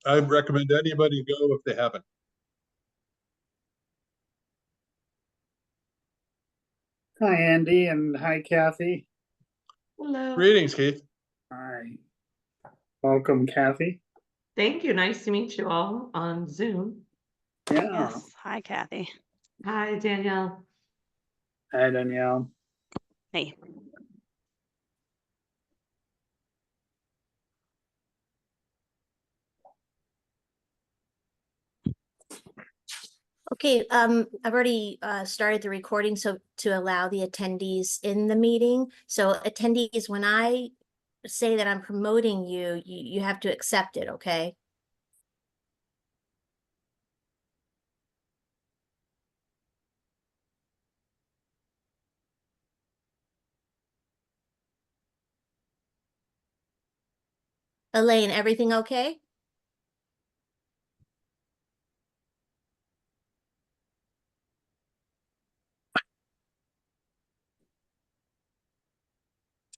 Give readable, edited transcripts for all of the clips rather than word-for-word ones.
I recommend anybody go if they haven't. Hi, Andy, and hi, Kathy. Hello. Greetings, Keith. All right. Welcome, Kathy. Thank you. Nice to meet you all on Zoom. Yeah. Yes. Hi, Kathy. Hi, Danielle. Hi, Danielle. Hey. Okay, I've already started the recording so to allow the attendees in the meeting. So attendees, when I say that I'm promoting you, you have to accept it, okay? Elaine, everything okay?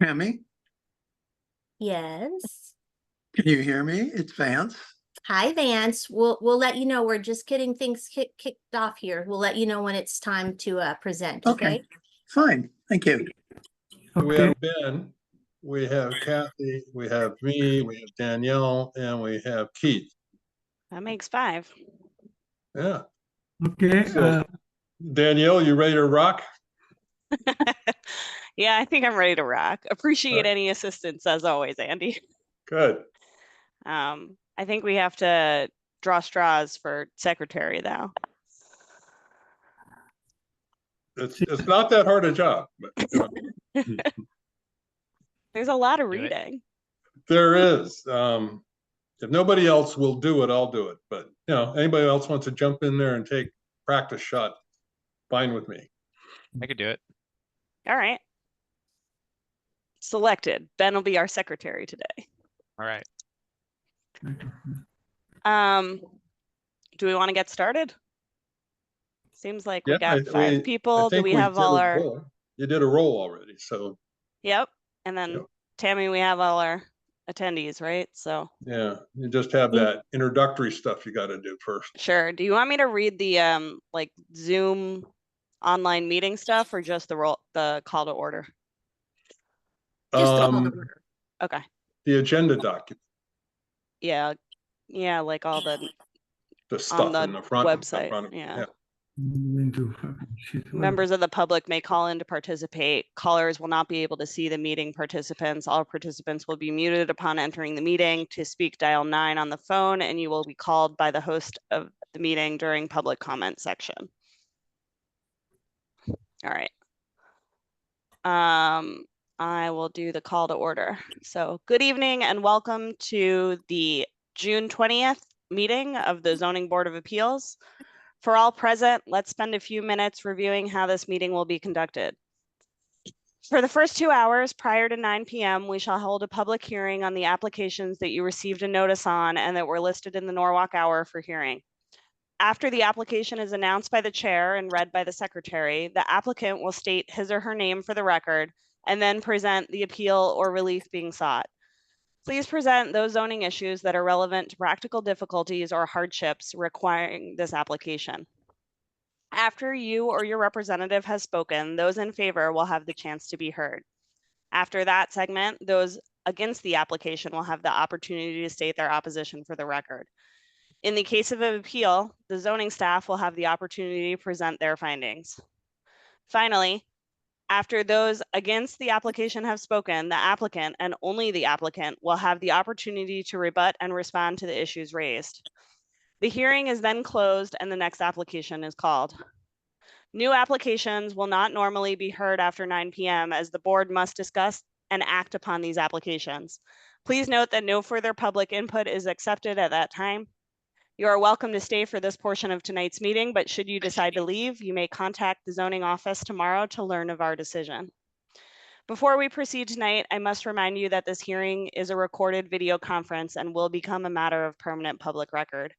Tammy, Yes. can you hear me? It's Vance. Hi, Vance. We'll let you know. We're just getting things kicked off here. We'll let you know when it's time to present, okay? Fine, thank you. We have Ben, we have Kathy, we have me, we have Danielle, and we have Keith. That makes 5. Yeah. Okay. So, Danielle, you ready to rock? Yeah, I think I'm ready to rock. Appreciate Right. any assistance as always, Andy. Good. I think we have to draw straws for secretary though. It's not that hard a job, but There's a lot of reading. there is. If nobody else will do it, I'll do it. But anybody else wants to jump in there and take practice shot, fine with me. I could do it. All right. Selected. Ben will be our secretary today. All right. Do we want to get started? Seems like we Yeah, got 5 people. Do think we have all did a our? roll. You did a roll already, so Yep. And then Yep. Tammy, we have all our attendees, right? So yeah, you just have that introductory stuff you got to do first. sure. Do you want me to read the like Zoom online meeting stuff or just the call to order? Just the call to order. Okay. The agenda document, Yeah. Yeah, like all the stuff the in the front website. front of, Yeah. Into fucking shit. Members of the public may call in to participate. Callers will not be able to see the meeting participants. All participants will be muted upon entering the meeting. To speak, dial 9 on the phone, and you will be called by the host of the meeting during public comment section. All right. I will do the call to order. So good evening and welcome to the June 20th meeting of the Zoning Board of Appeals. For all present, let's spend a few minutes reviewing how this meeting will be conducted. For the first 2 hours prior to 9 p.m., we shall hold a public hearing on the applications that you received a notice on and that were listed in the Norwalk Hour for hearing. After the application is announced by the chair and read by the secretary, the applicant will state his or her name for the record and then present the appeal or relief being sought. Please present those zoning issues that are relevant to practical difficulties or hardships requiring this application. After you or your representative has spoken, those in favor will have the chance to be heard. After that segment, those against the application will have the opportunity to state their opposition for the record. In the case of an appeal, the zoning staff will have the opportunity to present their findings. Finally, after those against the application have spoken, the applicant and only the applicant will have the opportunity to rebut and respond to the issues raised. The hearing is then closed and the next application is called. New applications will not normally be heard after 9 p.m. as the board must discuss and act upon these applications. Please note that no further public input is accepted at that time. You are welcome to stay for this portion of tonight's meeting, but should you decide to leave, you may contact the zoning office tomorrow to learn of our decision. Before we proceed tonight, I must remind you that this hearing is a recorded video conference and will become a matter of permanent public record.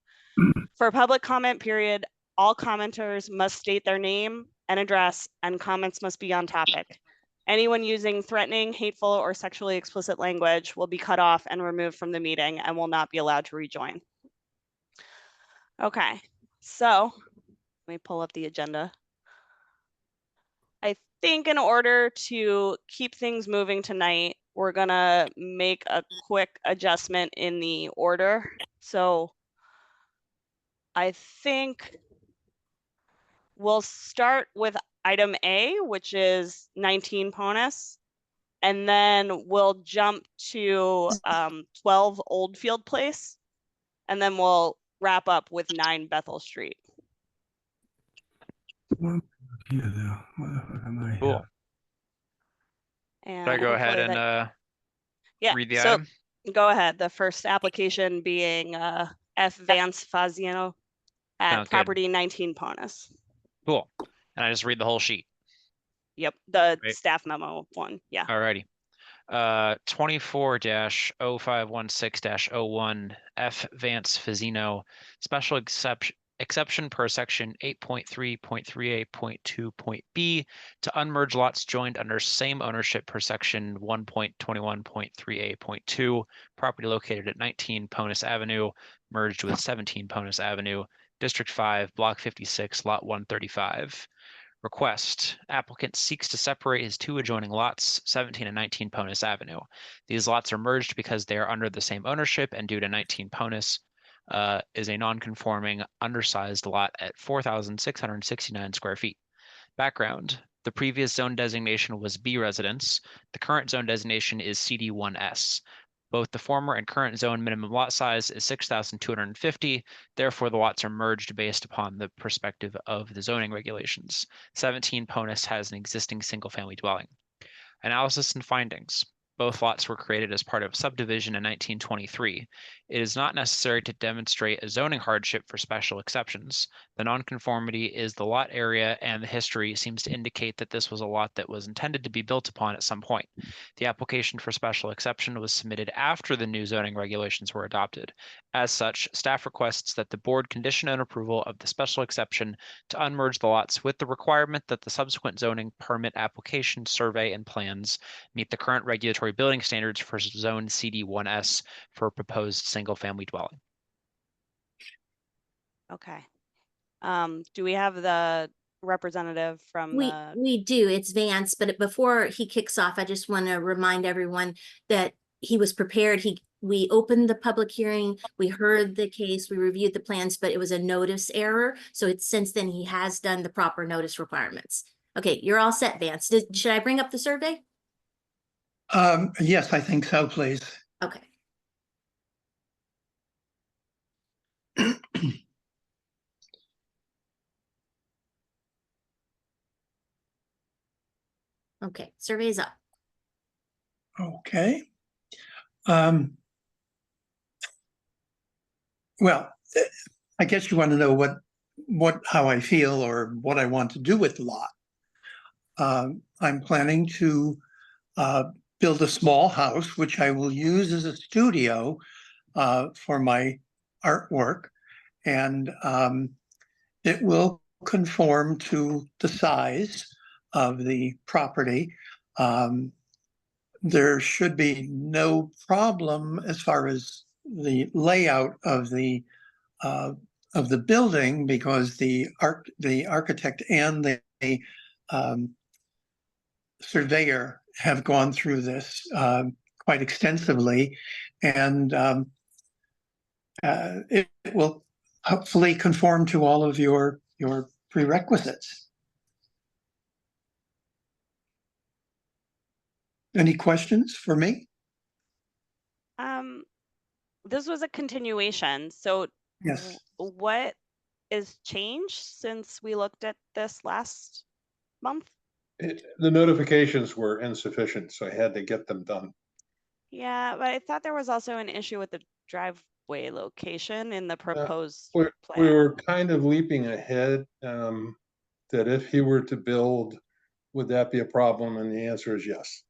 For a public comment period, all commenters must state their name and address, and comments must be on topic. Anyone using threatening, hateful, or sexually explicit language will be cut off and removed from the meeting and will not be allowed to rejoin. Okay, so let me pull up the agenda. I think in order to keep things moving tonight, we're gonna make a quick adjustment in the order. So I think we'll start with item A, which is 19 Ponus. And then we'll jump to 12 Oldfield Place. And then we'll wrap up with 9 Bethel Street. Here, there. What the fuck am I Cool. here? And Should I go ahead hopefully and yeah, read the so item? go ahead. The first application being F. Vance Faziano at Sounds good. property 19 Ponus. Cool. And I just read the whole sheet. Yep, the Great. staff memo one. Yeah. Alrighty. 24-0516-01 F. Vance Fazino, special exception per section 8.3.3a.2.b to unmerge lots joined under same ownership per section 1.21.3a.2, property located at 19 Ponus Avenue, merged with 17 Ponus Avenue, District 5, Block 56, Lot 135. Request, applicant seeks to separate his 2 adjoining lots, 17 and 19 Ponus Avenue. These lots are merged because they are under the same ownership and due to 19 Ponus is a non-conforming undersized lot at 4,669 square feet. Background, the previous zone designation was B residence. The current zone designation is CD1S. Both the former and current zone minimum lot size is 6,250. Therefore, the lots are merged based upon the perspective of the zoning regulations. 17 Ponus has an existing single-family dwelling. Analysis and findings. Both lots were created as part of a subdivision in 1923. It is not necessary to demonstrate a zoning hardship for special exceptions. The nonconformity is the lot area, and the history seems to indicate that this was a lot that was intended to be built upon at some point. The application for special exception was submitted after the new zoning regulations were adopted. As such, staff requests that the board condition and approval of the special exception to unmerge the lots with the requirement that the subsequent zoning permit application, survey, and plans meet the current regulatory building standards for zone CD1S for a proposed single-family dwelling. Okay. Do we have the representative from the? We do, it's Vance, but before he kicks off, I just want to remind everyone that he was prepared. We opened the public hearing, we heard the case, we reviewed the plans, but it was a notice error. So it's since then he has done the proper notice requirements. Okay, you're all set, Vance. Should I bring up the survey? Yes, I think so, please. Okay. Okay, survey's up. Okay. Well, I guess you want to know how I feel or what I want to do with the lot. I'm planning to build a small house, which I will use as a studio for my artwork, and it will conform to the size of the property. There should be no problem as far as the layout of the building, because the architect and the surveyor have gone through this quite extensively, and it will hopefully conform to all of your prerequisites. Any questions for me? This was a continuation, so Yes. what is changed since we looked at this last month? The notifications were insufficient, so I had to get them done. Yeah, but I thought there was also an issue with the driveway location in the proposed We plan. were kind of leaping ahead, that if he were to build, would that be a problem? And the answer is yes.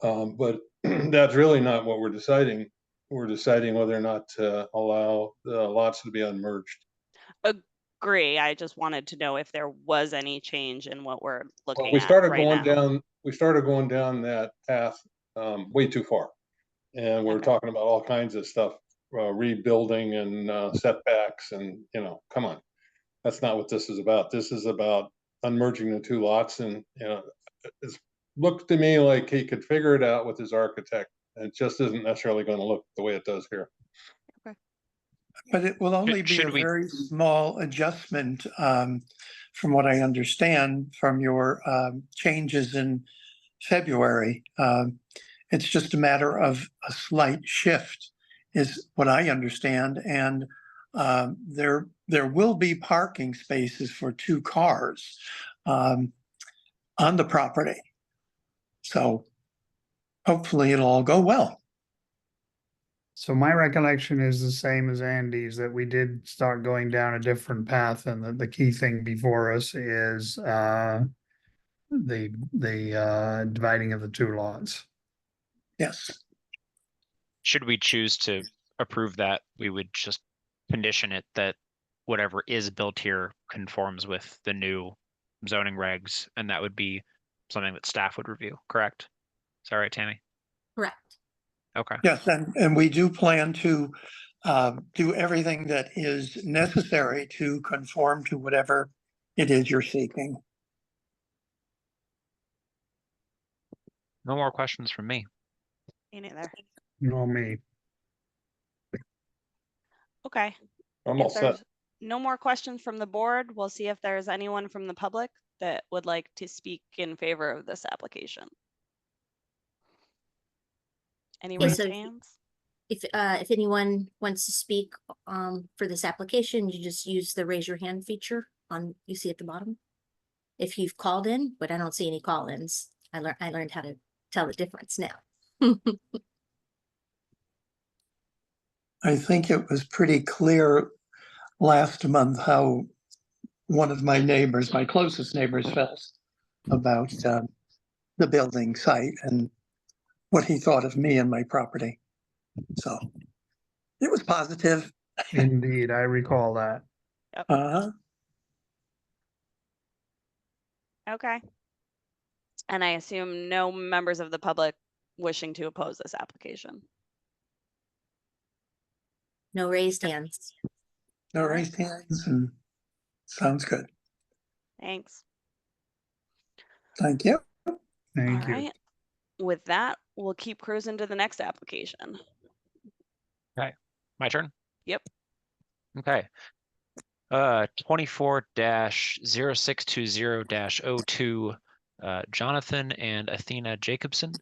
But that's really not what we're deciding. We're deciding whether or not to allow the lots to be unmerged. Agree. I just wanted to know if there was any change in what we're looking Well, we at started right going now. down. We started going down that path way too far, and we're Okay. talking about all kinds of stuff rebuilding and setbacks and, come on. That's not what this is about. This is about unmerging the two lots and, it's looked to me like he could figure it out with his architect. And it just isn't necessarily going to look the way it does here. But it will only be should a we- very small adjustment, from what I understand from your changes in February. It's just a matter of a slight shift, is what I understand. And there will be parking spaces for 2 cars on the property. So hopefully it'll all go well. So my recollection is the same as Andy's, that we did start going down a different path, and the key thing before us is the dividing of the 2 lots. Yes. Should we choose to approve that, we would just condition it that whatever is built here conforms with the new zoning regs, and that would be something that staff would review, correct? Is that right, Tammy? Correct. Okay. Yes, and we do plan to do everything that is necessary to conform to whatever it is you're seeking. No more questions from me. Me neither. No, me. Okay. I'm If all set. there's no more questions from the board, we'll see if there's anyone from the public that would like to speak in favor of this application. Any Yeah, raised so hands? If anyone wants to speak for this application, you just use the raise your hand feature you see at the bottom. If you've called in, but I don't see any call-ins. I learned how to tell the difference now. I think it was pretty clear last month how one of my neighbors, my closest neighbors, felt about the building site and what he thought of me and my property. So it was positive. Indeed, I recall that. Okay. And I assume no members of the public wishing to oppose this application. No raised hands. No Alright. raised hands, and sounds good. Thanks. Thank you. Thank All you. right. With that, we'll keep cruising to the next application. My turn? Yep. Okay. 24-0620-02, Jonathan and Athena Jacobson.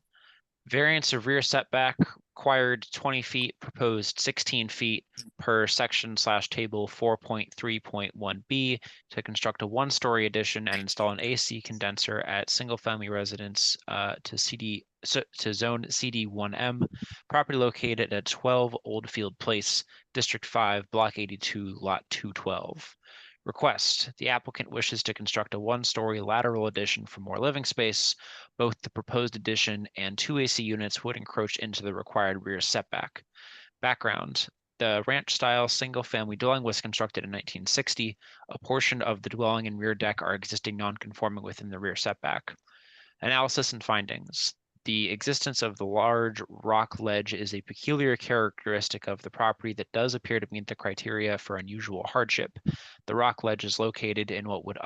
Variance of rear setback required 20 feet, proposed 16 feet per section/table 4.3.1B to construct a 1-story addition and install an AC condenser at single-family residence to zone CD1M, property located at 12 Oldfield Place, District 5, Block 82, Lot 212. Request: the applicant wishes to construct a 1-story lateral addition for more living space. Both the proposed addition and 2 AC units would encroach into the required rear setback. Background: the ranch-style single-family dwelling was constructed in 1960. A portion of the dwelling and rear deck are existing non-conforming within the rear setback. Analysis and findings: the existence of the large rock ledge is a peculiar characteristic of the property that does appear to meet the criteria for unusual hardship. The rock ledge is located in what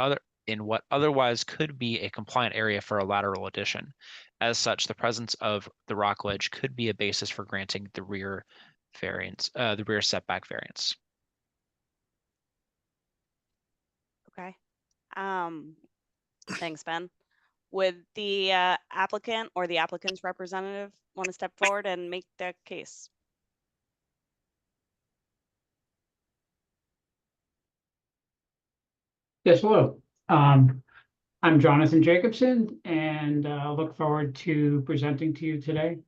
otherwise could be a compliant area for a lateral addition. As such, the presence of the rock ledge could be a basis for granting the rear setback variance. Okay. Thanks, Ben. Would the applicant or the applicant's representative want to step forward and make their case? Yes, hello. I'm Jonathan Jacobson, and look forward to presenting to you today.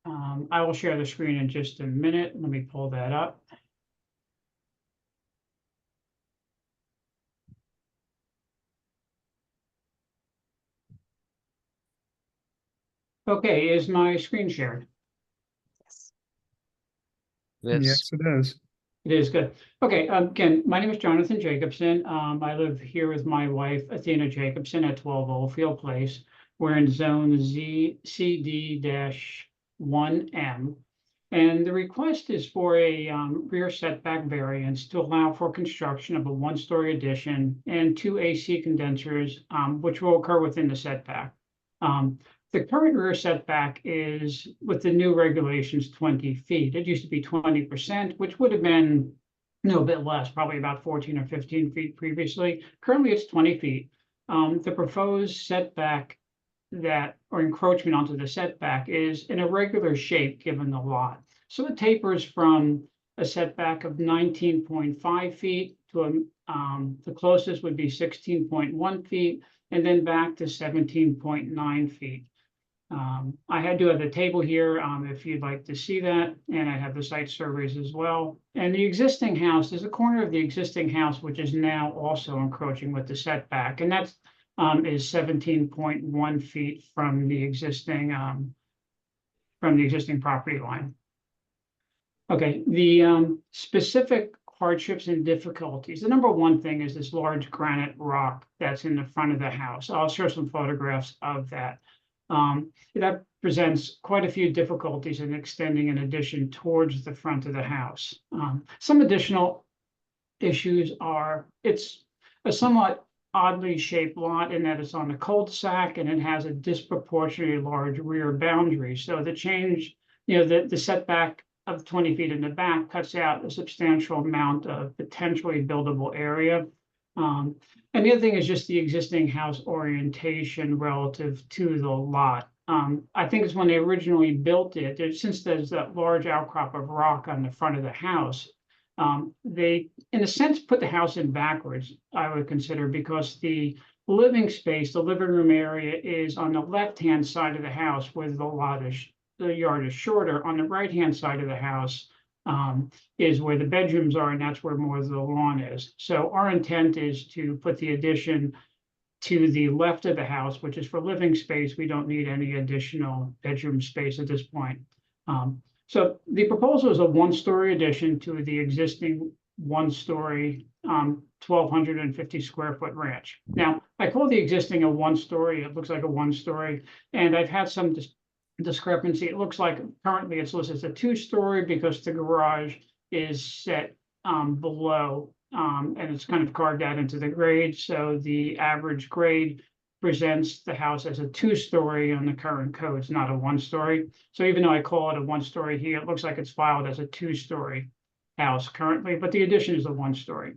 I will share the screen in just a minute. Let me pull that up. Okay, is my screen shared? Yes. Yes, it is. It is good. Okay, again, my name is Jonathan Jacobson. I live here with my wife, Athena Jacobson, at 12 Oldfield Place. We're in zone CD-1M. And the request is for a rear setback variance to allow for construction of a one-story addition and 2 AC condensers, which will occur within the setback. The current rear setback is, with the new regulations, 20 feet. It used to be 20%, which would have been a bit less, probably about 14 or 15 feet previously. Currently, it's 20 feet. The proposed setback or encroachment onto the setback is an irregular shape given the lot. So it tapers from a setback of 19.5 feet to the closest would be 16.1 feet, and then back to 17.9 feet. I do have the table here if you'd like to see that, and I have the site surveys as well. And the existing house, there's a corner of the existing house which is now also encroaching with the setback, and that's is 17.1 feet from the existing property line. Okay, the specific hardships and difficulties. The number one thing is this large granite rock that's in the front of the house. I'll show some photographs of that. That presents quite a few difficulties in extending an addition towards the front of the house. Some additional issues are it's a somewhat oddly shaped lot in that it's on a cul-de-sac and it has a disproportionately large rear boundary. So the change, the setback of 20 feet in the back cuts out a substantial amount of potentially buildable area. And the other thing is just the existing house orientation relative to the lot. I think it's when they originally built it, since there's that large outcrop of rock on the front of the house, they, in a sense, put the house in backwards, I would consider, because the living space, the living room area is on the left-hand side of the house where the yard is shorter. On the right-hand side of the house is where the bedrooms are, and that's where more of the lawn is. So our intent is to put the addition to the left of the house, which is for living space. We don't need any additional bedroom space at this point. So the proposal is a one-story addition to the existing one-story 1,250 square foot ranch. Now, I call the existing a one-story. It looks like a one-story, and I've had some discrepancy. It looks like currently it's listed as a two-story because the garage is set below, and it's kind of carved out into the grade. So the average grade presents the house as a two-story on the current codes, not a one-story. So even though I call it a one-story here, it looks like it's filed as a two-story house currently, but the addition is a one-story.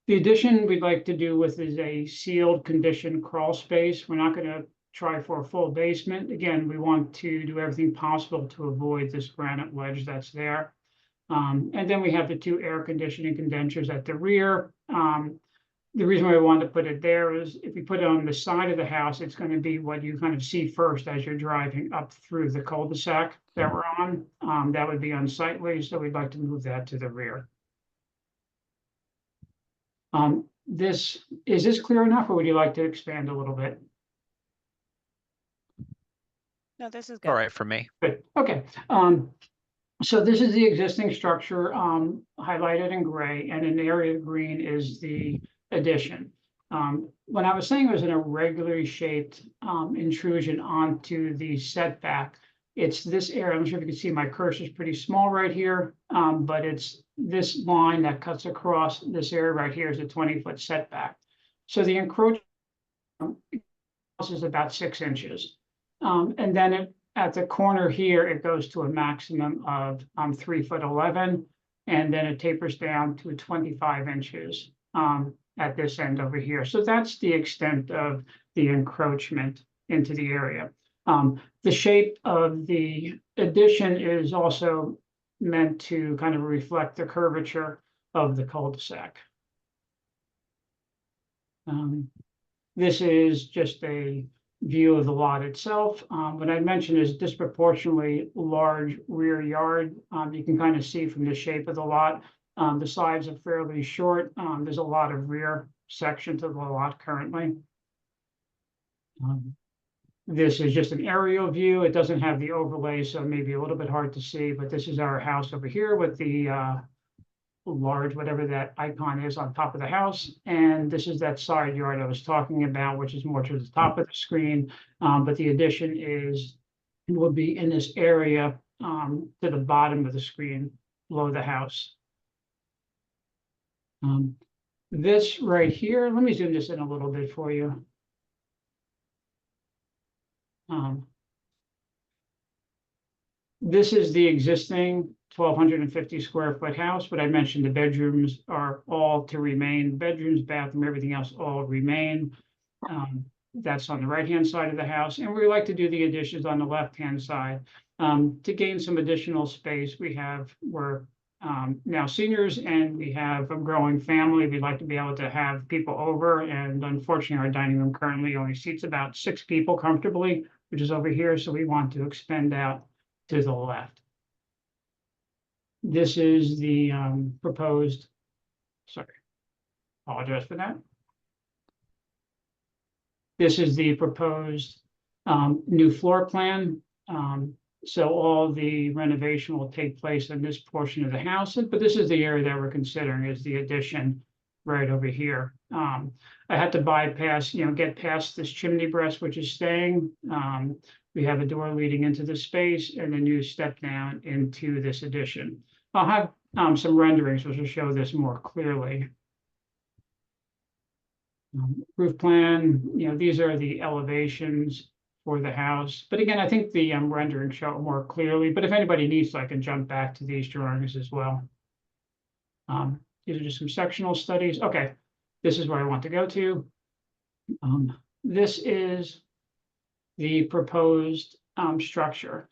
The addition we'd like to do with is a sealed condition crawl space. We're not going to try for a full basement. Again, we want to do everything possible to avoid this granite ledge that's there. And then we have the 2 air conditioning condensers at the rear. The reason why I wanted to put it there is if you put it on the side of the house, it's going to be what you kind of see first as you're driving up through the cul-de-sac that we're on. That would be unsightly, so we'd like to move that to the rear. Is this clear enough, or would you like to expand a little bit? No, this is good. All right for me. Good, okay. So this is the existing structure highlighted in gray, and in the area of green is the addition. When I was saying it was an irregularly shaped intrusion onto the setback, it's this area. I'm not sure if you can see my cursor is pretty small right here, but it's this line that cuts across this area right here is a 20-foot setback. So the encroachment is about 6 inches. And then at the corner here, it goes to a maximum of 3'11", and then it tapers down to 25 inches at this end over here. So that's the extent of the encroachment into the area. The shape of the addition is also meant to kind of reflect the curvature of the cul-de-sac. This is just a view of the lot itself. What I mentioned is disproportionately large rear yard. You can kind of see from the shape of the lot. The sides are fairly short. There's a lot of rear section to the lot currently. This is just an aerial view. It doesn't have the overlay, so maybe a little bit hard to see, but this is our house over here with the large, whatever that icon is on top of the house. And this is that side yard I was talking about, which is more to the top of the screen. But the addition will be in this area to the bottom of the screen below the house. This right here, let me zoom this in a little bit for you. This is the existing 1,250 square foot house, but I mentioned the bedrooms are all to remain. Bedrooms, bathroom, everything else all remain. That's on the right-hand side of the house, and we like to do the additions on the left-hand side. To gain some additional space, we're now seniors and we have a growing family. We'd like to be able to have people over, and unfortunately, our dining room currently only seats about 6 people comfortably, which is over here, so we want to expand out to the left. This is the proposed, sorry, apologize for that. This is the proposed new floor plan. So all the renovation will take place in this portion of the house, but this is the area that we're considering is the addition right over here. I had to bypass, get past this chimney breast, which is staying. We have a door leading into the space and a new step down into this addition. I'll have some renderings which will show this more clearly. Roof plan, these are the elevations for the house. But again, I think the renderings show it more clearly, but if anybody needs, I can jump back to these drawings as well. These are just some sectional studies. Okay, this is where I want to go to. This is the proposed structure.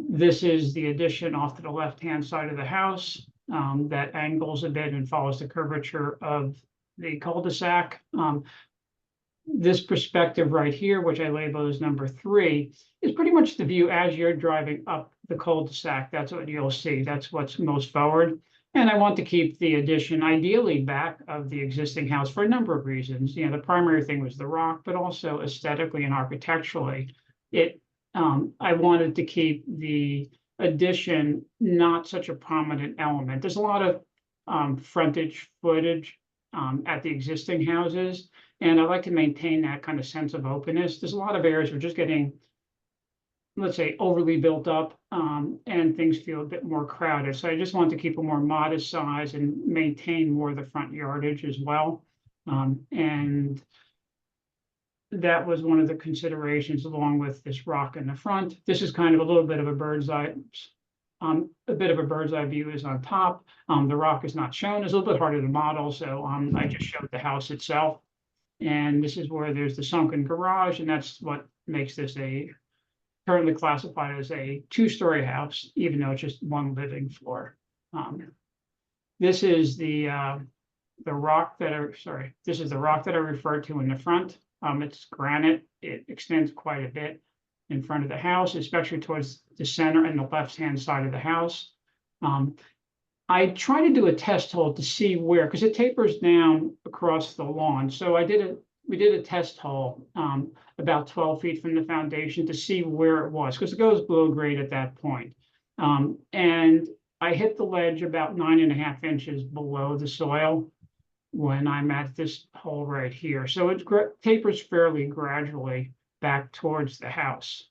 This is the addition off to the left-hand side of the house that angles a bit and follows the curvature of the cul-de-sac. This perspective right here, which I label as number 3, is pretty much the view as you're driving up the cul-de-sac. That's what you'll see. That's what's most forward. And I want to keep the addition ideally back of the existing house for a number of reasons. The primary thing was the rock, but also aesthetically and architecturally. I wanted to keep the addition not such a prominent element. There's a lot of frontage footage at the existing houses, and I like to maintain that kind of sense of openness. There's a lot of areas we're just getting, let's say, overly built up, and things feel a bit more crowded. So I just want to keep a more modest size and maintain more of the front yardage as well. And that was one of the considerations along with this rock in the front. This is kind of a little bit of a bird's eye. A bit of a bird's eye view is on top. The rock is not shown. It's a little bit harder to model, so I just showed the house itself. And this is where there's the sunken garage, and that's what makes this currently classified as a 2-story house, even though it's just one living floor. This is the rock that this is the rock that I referred to in the front. It's granite. It extends quite a bit in front of the house, especially towards the center and the left-hand side of the house. I try to do a test hole to see where, because it tapers down across the lawn. So we did a test hole about 12 feet from the foundation to see where it was, because it goes below grade at that point. And I hit the ledge about 9.5 inches below the soil when I'm at this hole right here. So it tapers fairly gradually back towards the house.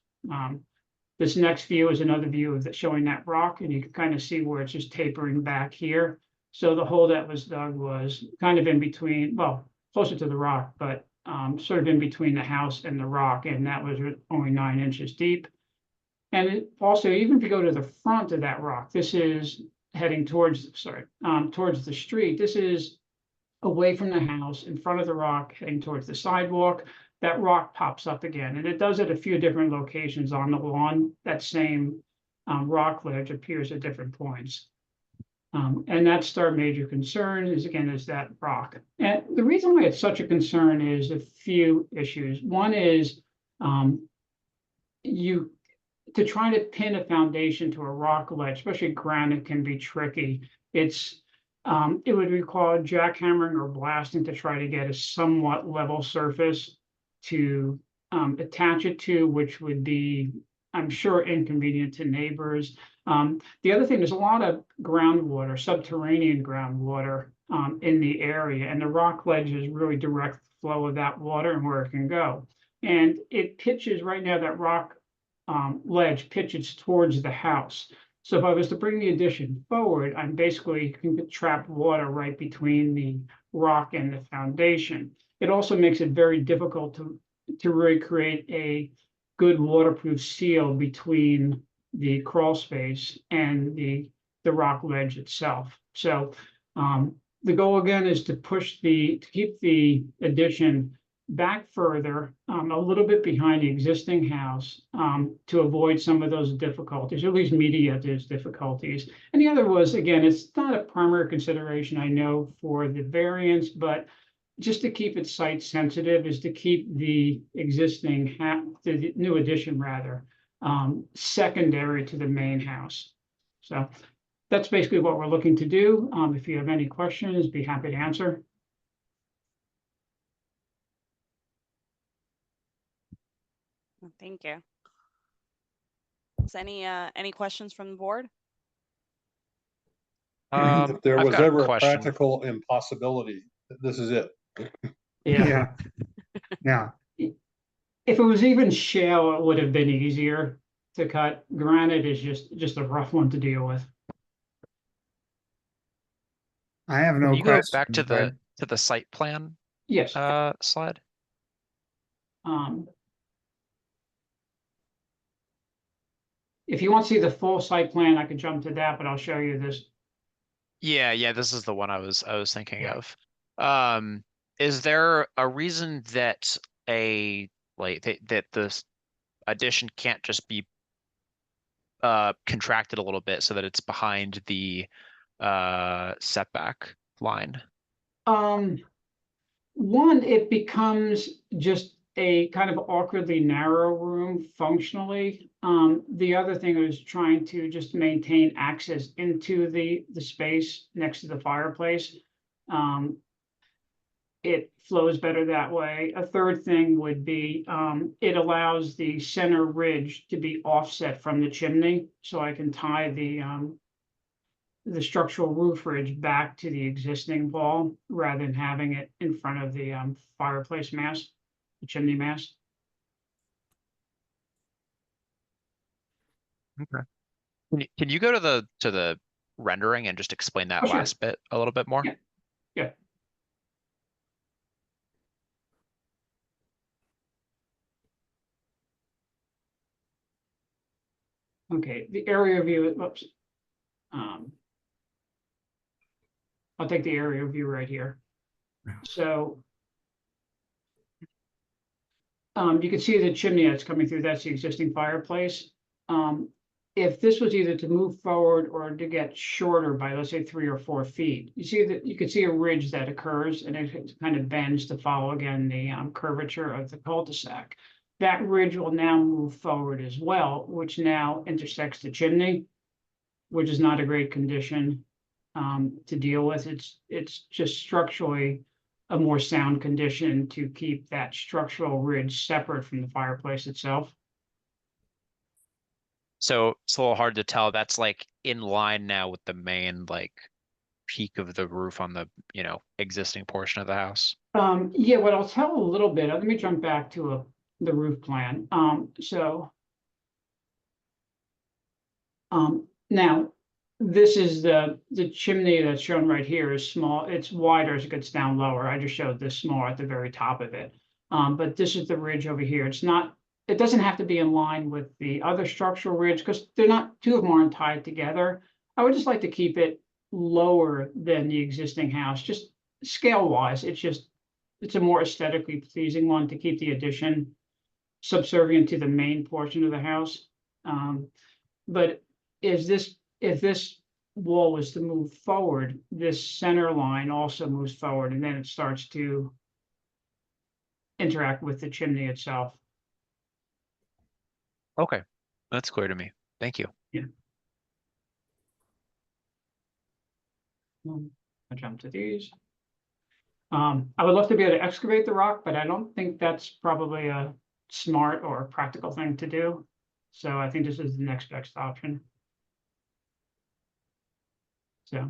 This next view is another view of showing that rock, and you can kind of see where it's just tapering back here. So the hole that was dug was kind of in between, well, closer to the rock, but sort of in between the house and the rock, and that was only 9 inches deep. And it also, even if you go to the front of that rock, this is heading towards the street. This is away from the house, in front of the rock, heading towards the sidewalk. That rock pops up again, and it does at a few different locations on the lawn. That same rock ledge appears at different points. And that's our major concern is that rock. And the reason why it's such a concern is a few issues. One is to try to pin a foundation to a rock ledge, especially granite, can be tricky. It would require jackhammering or blasting to try to get a somewhat level surface to attach it to, which would be, I'm sure, inconvenient to neighbors. The other thing, there's a lot of groundwater, subterranean groundwater in the area, and the rock ledge is really direct flow of that water and where it can go. And it pitches right now, that rock ledge pitches towards the house. So if I was to bring the addition forward, I'm basically can trap water right between the rock and the foundation. It also makes it very difficult to really create a good waterproof seal between the crawl space and the rock ledge itself. So the goal again is to keep the addition back further, a little bit behind the existing house, to avoid some of those difficulties, or at least mitigate those difficulties. And the other was, again, it's not a primary consideration, I know, for the variance, but just to keep it site sensitive is to keep the existing the new addition rather, secondary to the main house. So that's basically what we're looking to do. If you have any questions, be happy to answer. Thank you. Is any questions from the board? If there I've was got a ever a question. practical impossibility, this is it. Yeah. Yeah, If it was even shale, it would have been easier to cut. Granite is just a rough one to deal with. I have Can no you go question. back to the site plan Yes. slide? If you want to see the full site plan, I could jump to that, but I'll show you this. Yeah, this is the one I was thinking Yeah. of. Is there a reason that that this addition can't just be contracted a little bit so that it's behind the setback line? One, it becomes just a kind of awkwardly narrow room functionally. The other thing is trying to just maintain access into the space next to the fireplace. It flows better that way. A third thing would be, it allows the center ridge to be offset from the chimney, so I can tie the structural roof ridge back to the existing wall rather than having it in front of the fireplace mast, the chimney mast. Okay. Can you go to the rendering and just explain that Oh, sure. last bit a little bit more? Yeah. Yeah. Okay, the area view, whoops. I'll take the area view right here. Yeah. So you can see the chimney that's coming through, that's the existing fireplace. If this was either to move forward or to get shorter by, let's say, 3 or 4 feet, you see that you can see a ridge that occurs and it kind of bends to follow again the curvature of the cul-de-sac. That ridge will now move forward as well, which now intersects the chimney, which is not a great condition to deal with. It's just structurally a more sound condition to keep that structural ridge separate from the fireplace itself. So it's a little hard to tell. That's like in line now with the main peak of the roof on the existing portion of the house. Yeah, what I'll tell a little bit, let me jump back to the roof plan. Now this is the chimney that's shown right here is small. It's wider as it gets down lower. I just showed this smaller at the very top of it. But this is the ridge over here. It doesn't have to be in line with the other structural ridge because two of them aren't tied together. I would just like to keep it lower than the existing house, just scale wise. It's a more aesthetically pleasing one to keep the addition subservient to the main portion of the house. But if this wall was to move forward, this center line also moves forward and then it starts to interact with the chimney itself. Okay, that's clear to me. Thank you. I jump to these. I would love to be able to excavate the rock, but I don't think that's probably a smart or practical thing to do. So I think this is the next best option. So,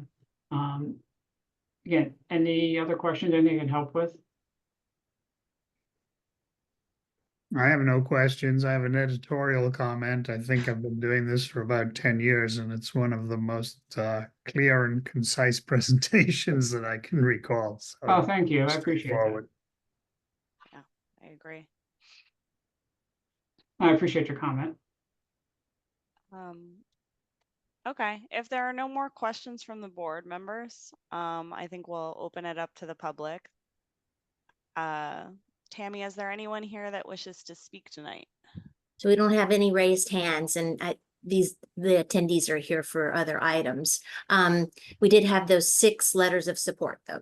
again, any other questions, anything I can help with? I have no questions. I have an editorial comment. I think I've been doing this for about 10 years and it's one of the most clear and concise presentations that I can recall. So Oh, thank you. I appreciate that. straightforward. I agree. I appreciate your comment. Okay, if there are no more questions from the board members, I think we'll open it up to the public. Tammy, is there anyone here that wishes to speak tonight? So we don't have any raised hands and the attendees are here for other items. We did have those 6 letters of support though.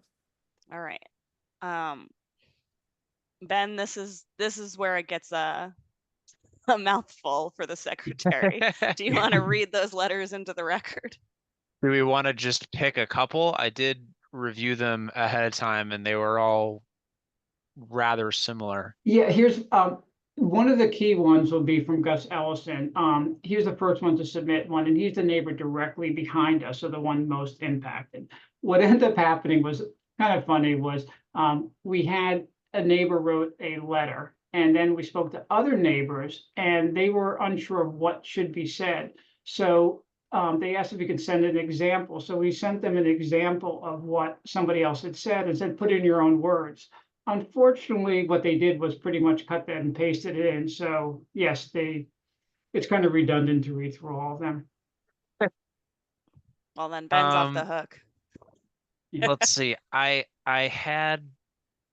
All right. Ben, this is where it gets a mouthful for the secretary. Do you want to read those letters into the record? Do we want to just pick a couple? I did review them ahead of time and they were all rather similar. Yeah, here's one of the key ones will be from Gus Ellison. He was the first one to submit one, and he's the neighbor directly behind us, so the one most impacted. What ended up happening was kind of funny was we had a neighbor wrote a letter, and then we spoke to other neighbors, and they were unsure of what should be said. So they asked if we could send an example. So we sent them an example of what somebody else had said and said, put in your own words. Unfortunately, what they did was pretty much cut that and pasted it in. So yes, it's kind of redundant to read through all of them. Well, then Ben's off the hook. Let's see. I had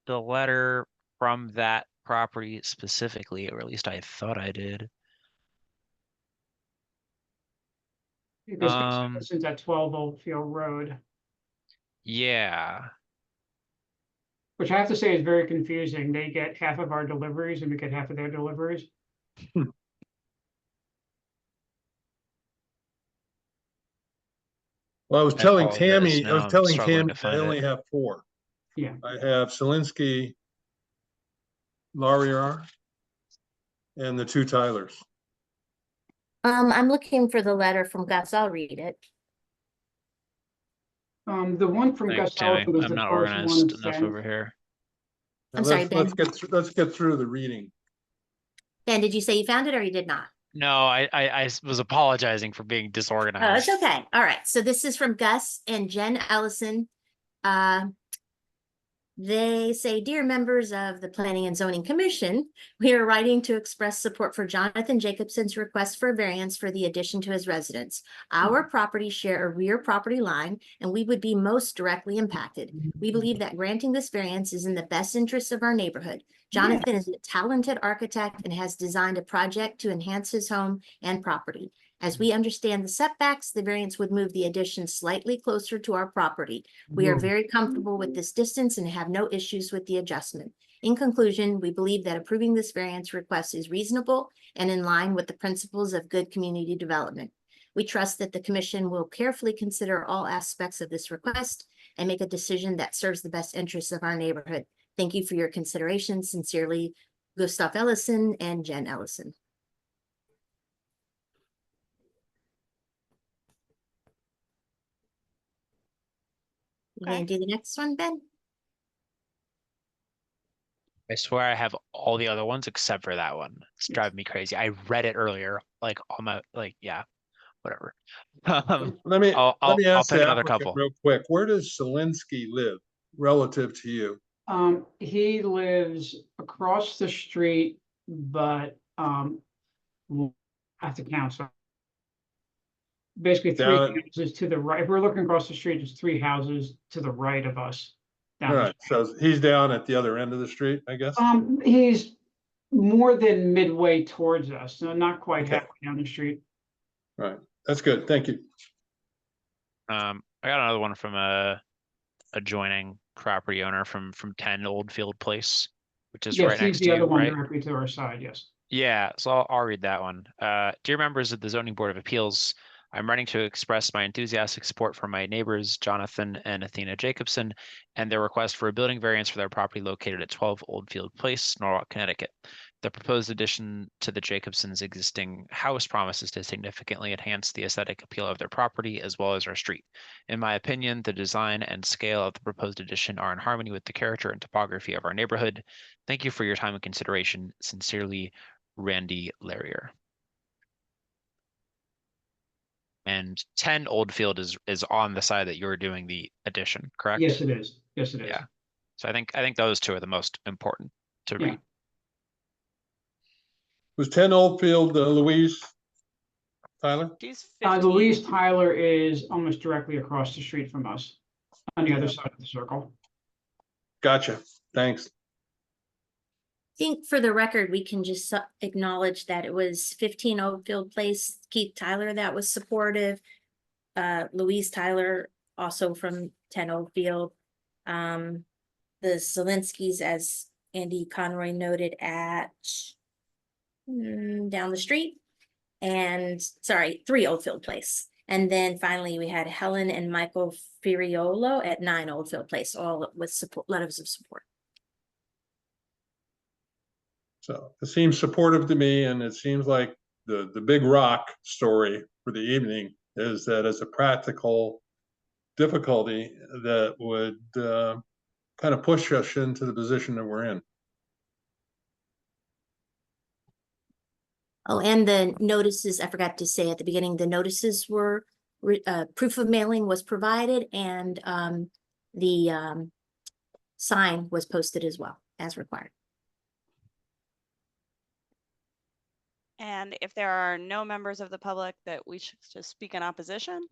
the letter from that property specifically, or at least I thought I did. Because it's at 12 Oldfield Road, Yeah. which I have to say is very confusing. They get half of our deliveries and we get half of their deliveries. Well, I was I telling apologize. Tammy, Now I'm struggling Tammy, to I find only it. have 4. Yeah. I have Selinsky, Laurier, and the 2 Tylers. I'm looking for the letter from Gus. I'll read it. The one from Thanks, Gus Tammy. Ellison was I'm the not first one organized enough sent. over here. I'm sorry, Let's Ben. let's get through the reading. Ben, did you say you found it or you did not? No, I was apologizing for being Oh, disorganized. it's okay. All right. So this is from Gus and Jen Ellison. They say, dear members of the Planning and Zoning Commission, we are writing to express support for Jonathan Jacobson's request for a variance for the addition to his residence. Our properties share a rear property line, and we would be most directly impacted. We believe that granting this variance is in the best interest of our neighborhood. Jonathan is a talented architect and has designed a project to enhance his home and property. As we understand the setbacks, the variance would move the addition slightly closer to our property. We are very comfortable with this distance and have no issues with the adjustment. In conclusion, we believe that approving this variance request is reasonable and in line with the principles of good community development. We trust that the commission will carefully consider all aspects of this request and make a decision that serves the best interests of our neighborhood. Thank you for your consideration. Sincerely, Gustav Ellison and Jen Ellison. You gonna do the next one, Ben? I swear I have all the other ones except for that one. It's driving me crazy. I read it earlier, like on my yeah, whatever. Let me I'll ask pick the another applicant couple. real quick. Where does Selinsky live relative to you? He lives across the street, but at the council. Basically 3 Down- houses to the right. If we're looking across the street, there's 3 houses to the right of us. down All the right, so he's down at the other end of the street, I guess? He's more than midway towards us, so not quite Okay. halfway down the street. Right, that's good, thank you. I got another one from a adjoining property owner from 10 Oldfield Place, which is Yes, right he's next the to you, other one right? directly to our side, yes. Yeah, so I'll read that one. Dear members of the Zoning Board of Appeals, I'm writing to express my enthusiastic support for my neighbors, Jonathan and Athena Jacobson, and their request for a building variance for their property located at 12 Oldfield Place, Norwalk, Connecticut. The proposed addition to the Jacobsons' existing house promises to significantly enhance the aesthetic appeal of their property as well as our street. In my opinion, the design and scale of the proposed addition are in harmony with the character and topography of our neighborhood. Thank you for your time and consideration. Sincerely, Randy Larrier. And 10 Oldfield is on the side that you're doing the addition, correct? Yes, it is. Yes, it is. Yeah. So I think those two are the most important to Yeah. read. Was 10 Oldfield, Louise? Tyler? She's Louise 15. Tyler is almost directly across the street from us, on the other side of the circle. Gotcha. Thanks. I think for the record, we can just acknowledge that it was 15 Oakfield Place, Keith Tyler that was supportive. Louise Tyler, also from 10 Oakfield. The Zelinskis, as Andy Conroy noted, at down the street. And sorry, 3 Oldfield Place. And then finally we had Helen and Michael Firiolo at 9 Oldfield Place, all with support, letters of support. So it seems supportive to me, and it seems like the big rock story for the evening is that as a practical difficulty that would kind of push us into the position that we're in. Oh, and the notices, I forgot to say at the beginning, the notices were, proof of mailing was provided, and the sign was posted as well, as required. And if there are no members of the public that we should just speak in opposition,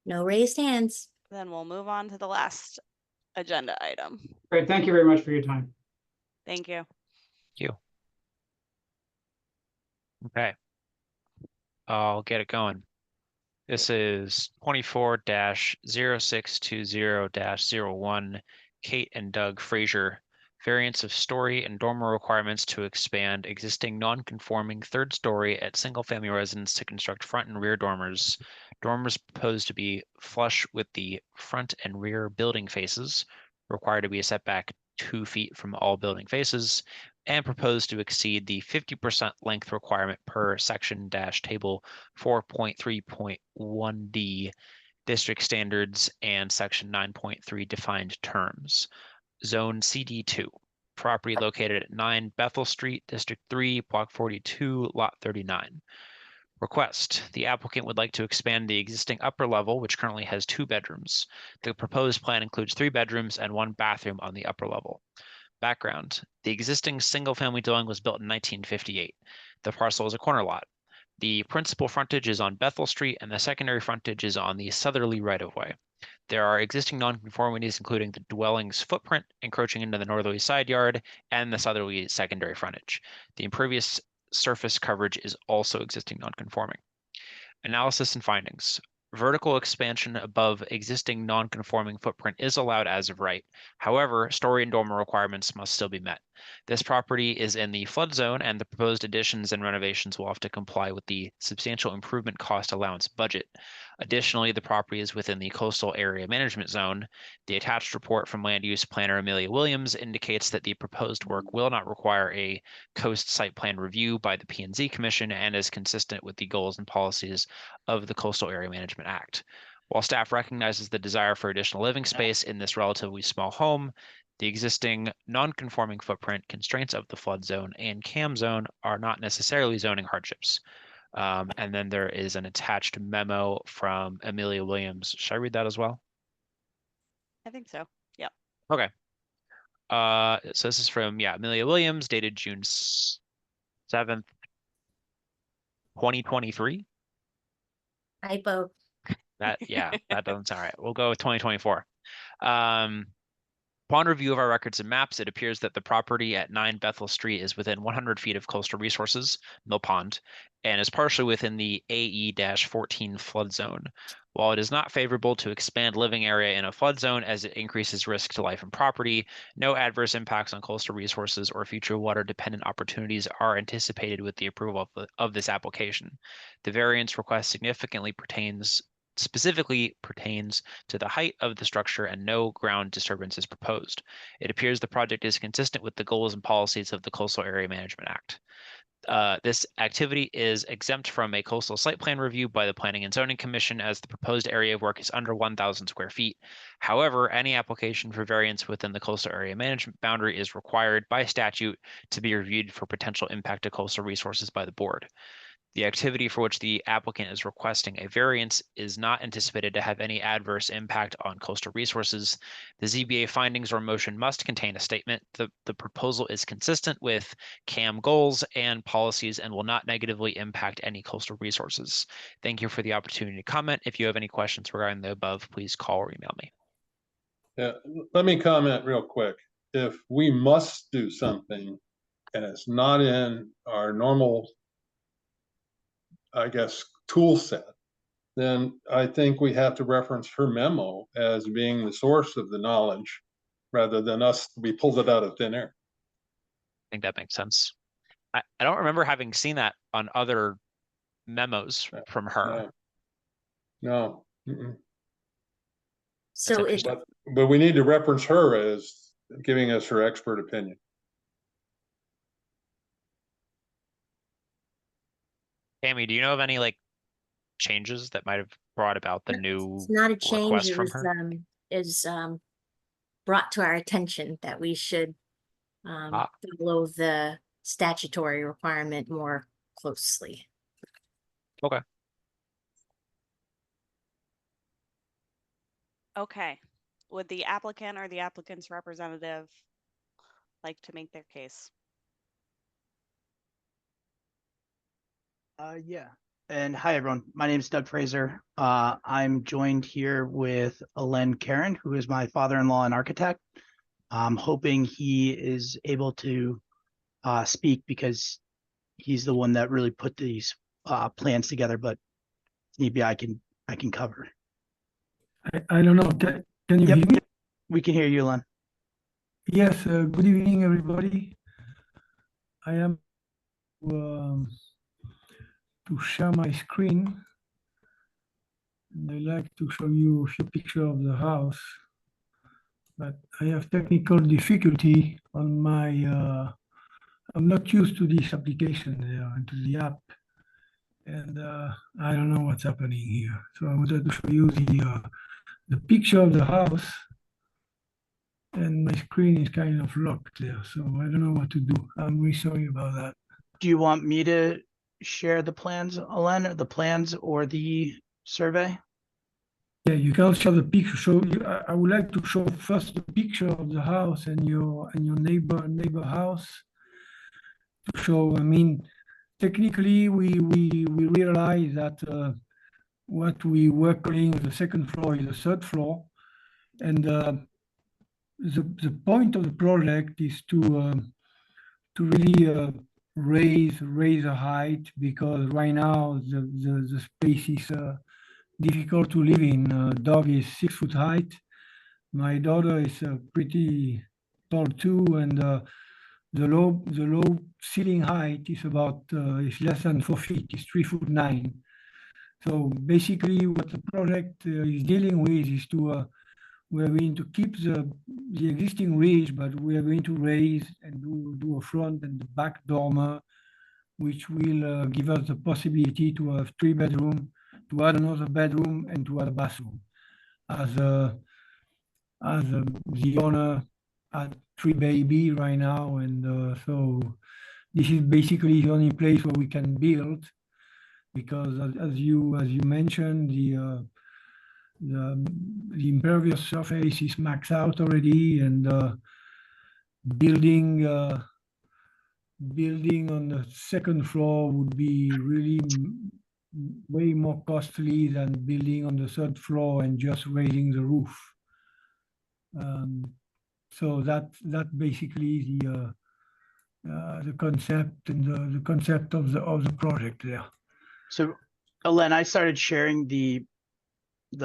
No raised hands. then we'll move on to the last agenda item. Great, thank you very much for your time. Thank you. Okay. I'll get it going. This is 24-0620-01, Kate and Doug Frazier. Variance of story and dormer requirements to expand existing non-conforming third story at single-family residence to construct front and rear dormers. Dormers proposed to be flush with the front and rear building faces, required to be a setback 2 feet from all building faces, and proposed to exceed the 50% length requirement per section table 4.3.1D district standards and section 9.3 defined terms. Zone CD2, property located at 9 Bethel Street, District 3, Block 42, Lot 39. Request, the applicant would like to expand the existing upper level, which currently has 2 bedrooms. The proposed plan includes 3 bedrooms and 1 bathroom on the upper level. Background, the existing single-family dwelling was built in 1958. The parcel is a corner lot. The principal frontage is on Bethel Street and the secondary frontage is on the southerly right-of-way. There are existing nonconformities, including the dwelling's footprint encroaching into the northerly side yard and the southerly secondary frontage. The impervious surface coverage is also existing nonconforming. Analysis and findings. Vertical expansion above existing non-conforming footprint is allowed as of right. However, story and dormer requirements must still be met. This property is in the flood zone and the proposed additions and renovations will have to comply with the substantial improvement cost allowance budget. Additionally, the property is within the coastal area management zone. The attached report from land use planner Amelia Williams indicates that the proposed work will not require a coast site plan review by the P&Z Commission and is consistent with the goals and policies of the Coastal Area Management Act. While staff recognizes the desire for additional living space in this relatively small home, the existing non-conforming footprint, constraints of the flood zone, and CAM zone are not necessarily zoning hardships. And then there is an attached memo from Amelia Williams. Should I read that as well? I think so. Yep. Okay. So this is from, Amelia Williams, dated June 7th, 2023. Typo. That doesn't sound right. We'll go with 2024. Upon review of our records and maps, it appears that the property at 9 Bethel Street is within 100 feet of coastal resources, Mill Pond, and is partially within the AE-14 flood zone. While it is not favorable to expand living area in a flood zone as it increases risk to life and property, no adverse impacts on coastal resources or future water-dependent opportunities are anticipated with the approval of this application. The variance request significantly pertains specifically pertains to the height of the structure and no ground disturbance is proposed. It appears the project is consistent with the goals and policies of the Coastal Area Management Act. This activity is exempt from a coastal site plan review by the Planning and Zoning Commission as the proposed area of work is under 1,000 square feet. However, any application for variance within the coastal area management boundary is required by statute to be reviewed for potential impact to coastal resources by the board. The activity for which the applicant is requesting a variance is not anticipated to have any adverse impact on coastal resources. The ZBA findings or motion must contain a statement that the proposal is consistent with CAM goals and policies and will not negatively impact any coastal resources. Thank you for the opportunity to comment. If you have any questions regarding the above, please call or email me. Yeah, let me comment real quick. If we must do something and it's not in our normal, I guess, tool set, then I think we have to reference her memo as being the source of the knowledge rather than us, we pulled it out of thin air. I think that makes sense. I don't remember having seen that on other memos from her. No. Mm-mm. So it, interesting. But we need to reference her as giving us her expert opinion. Tammy, do you know of any like changes that might have brought about the new it's not a change, request it from was, her? is, brought to our attention that we should, Ah. follow the statutory requirement more closely. Okay. Okay, would the applicant or the applicant's representative like to make their case? Yeah. And hi, everyone. My name is Doug Fraser. I'm joined here with Alen Karen, who is my father-in-law and architect. I'm hoping he is able to speak because he's the one that really put these plans together, but maybe I can cover. I don't know. Can you Yep. hear me? We can hear you, Len. Yes, good evening, everybody. I am to share my screen. And I like to show you a few pictures of the house, but I have technical difficulty on my, I'm not used to this application there, to the app. And I don't know what's happening here. So I wanted to show you the picture of the house. And my screen is kind of locked there, so I don't know what to do. I'm really sorry about that. Do you want me to share the plans, Alen, the plans or the survey? Yeah, you can share the picture. So I would like to show first the picture of the house and your neighbor house. To show, I mean, technically we realize that what we were calling the second floor is the third floor, and the point of the project is to really raise the height, because right now the space is difficult to live in. Dog is 6 foot height. My daughter is pretty tall too, and the low ceiling height is about is less than 4 feet. It's 3'9". So basically, what the project is dealing with is to we're going to keep the existing ridge, but we are going to raise and do a front and back dormer, which will give us the possibility to have 3 bedroom, to add another bedroom, and to add a bathroom. As the owner had 3 babies right now, and so this is basically the only place where we can build, because as you mentioned, the impervious surface is maxed out already, and building on the second floor would be really way more costly than building on the third floor and just raising the roof. So that basically the concept and the concept of the project there. So, Alen, I started sharing the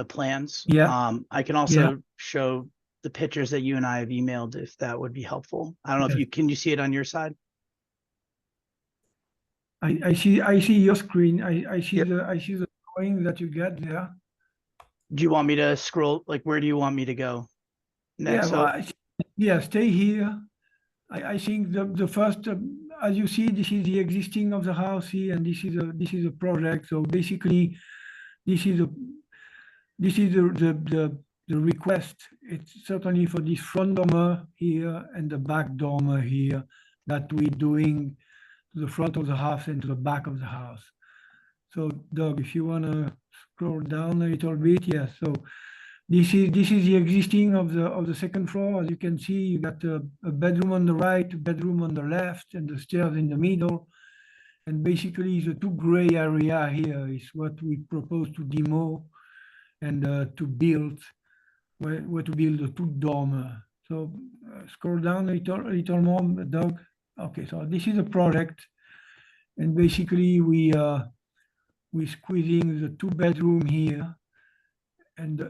plans. Yeah. I can also show the pictures that you and I have emailed, if that would be helpful. I don't know if can you see it on your side? I see your screen. I see the drawing that you get there. Do you want me to scroll? Like, where do you want me to go? Yeah, Next, well, so, yeah, stay here. I think the first, as you see, this is the existing of the house here, and this is a project. So basically, this is the request. It's certainly for this front dormer here and the back dormer here that we're doing to the front of the house and to the back of the house. So Doug, if you wanna scroll down a little bit, yeah, so this is the existing of the second floor. As you can see, you got a bedroom on the right, a bedroom on the left, and the stairs in the middle. And basically, the two gray area here is what we propose to demo and to build, where to build a two dormer. So scroll down a little more, Doug. Okay, so this is a project, and basically we're squeezing the two bedroom here and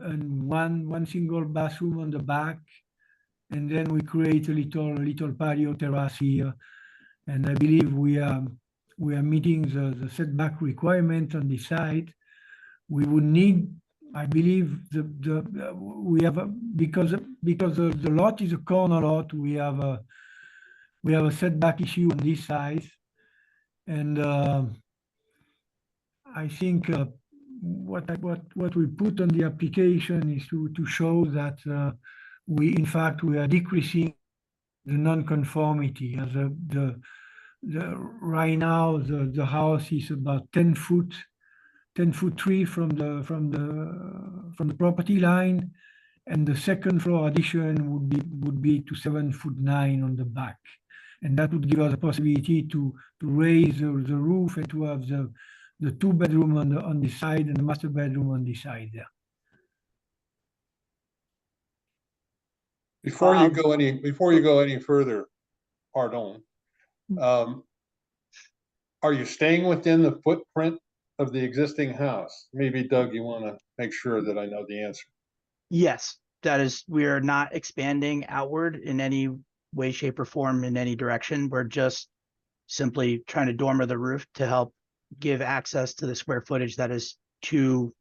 one single bathroom on the back, and then we create a little patio terrace here, and I believe we are meeting the setback requirement on this side. We would need, I believe, we have because the lot is a corner lot, we have a setback issue on this side, and I think what we put on the application is to show that we are decreasing the non-conformity. As right now the house is about 10 foot 3 from the property line, and the second floor addition would be to 7'9" on the back, and that would give us a possibility to raise the roof and to have the two bedroom on the side and the master bedroom on the side there. Before you go any further, pardon, are you staying within the footprint of the existing house? Maybe Doug, you want to make sure that I know the answer. yes, that is, we are not expanding outward in any way, shape, or form in any direction. We're just simply trying to dormer the roof to help give access to the square footage that is too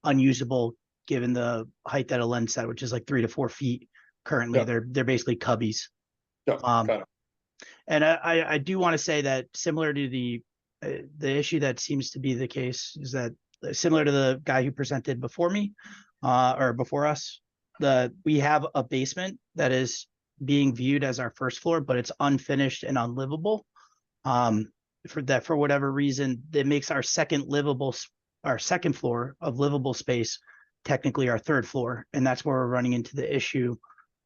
unusable given the height that a lens set, which is like 3 to 4 feet. Currently, Yep. they're basically cubbies. Yep, got it. And I do want to say that similar to the issue that seems to be the case is that similar to the guy who presented before me or before us, we have a basement that is being viewed as our first floor, but it's unfinished and unlivable. For whatever reason, that makes our second floor of livable space technically our third floor, and that's where we're running into the issue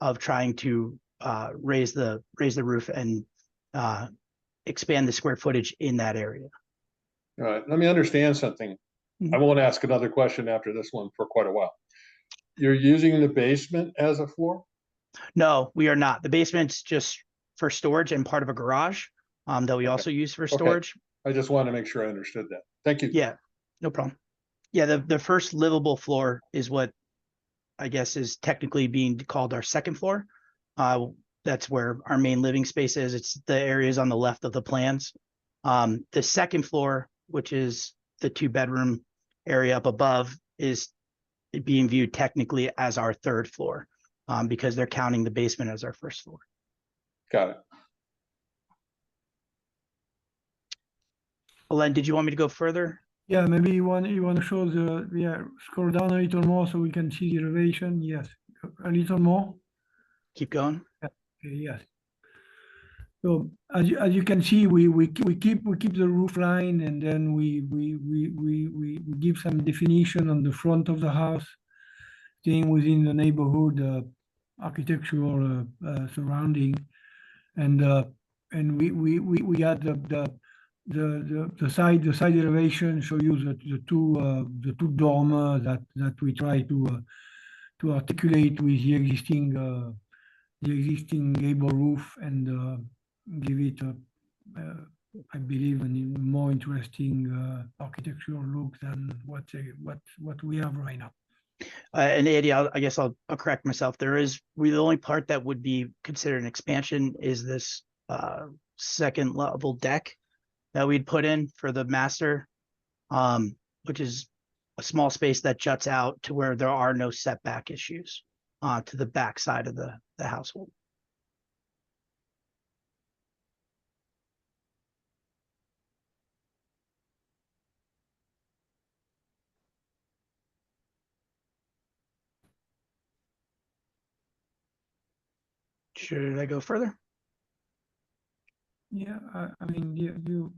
of trying to raise the roof and expand the square footage in that area. All right, let me understand something. I won't ask another question after this one for quite a while. You're using the basement as a floor? No, we are not. The basement's just for storage and part of a garage that we also use for storage. I just wanted to make sure I understood that. Thank you. Yeah, no problem. Yeah, the first livable floor is what I guess is technically being called our second floor. That's where our main living space is. It's the areas on the left of the plans. The second floor, which is the 2-bedroom area up above, is being viewed technically as our third floor because they're counting the basement as our first floor. Got it. Len, did you want me to go further? Yeah, maybe you want to show scroll down a little more so we can see the elevation. Yes, a little more. Keep going. Okay, yes. So as you can see, we keep the roof line, and then we give some definition on the front of the house, staying within the neighborhood architectural surrounding, and we got the side elevation show you the two dormer that we try to articulate with the existing gable roof and give it I believe a more interesting architectural look than what we have right now. And Eddie, I guess I'll correct myself. The only part that would be considered an expansion is this second level deck that we'd put in for the master, which is a small space that juts out to where there are no setback issues to the back side of the household. Should I go further? Yeah, I mean,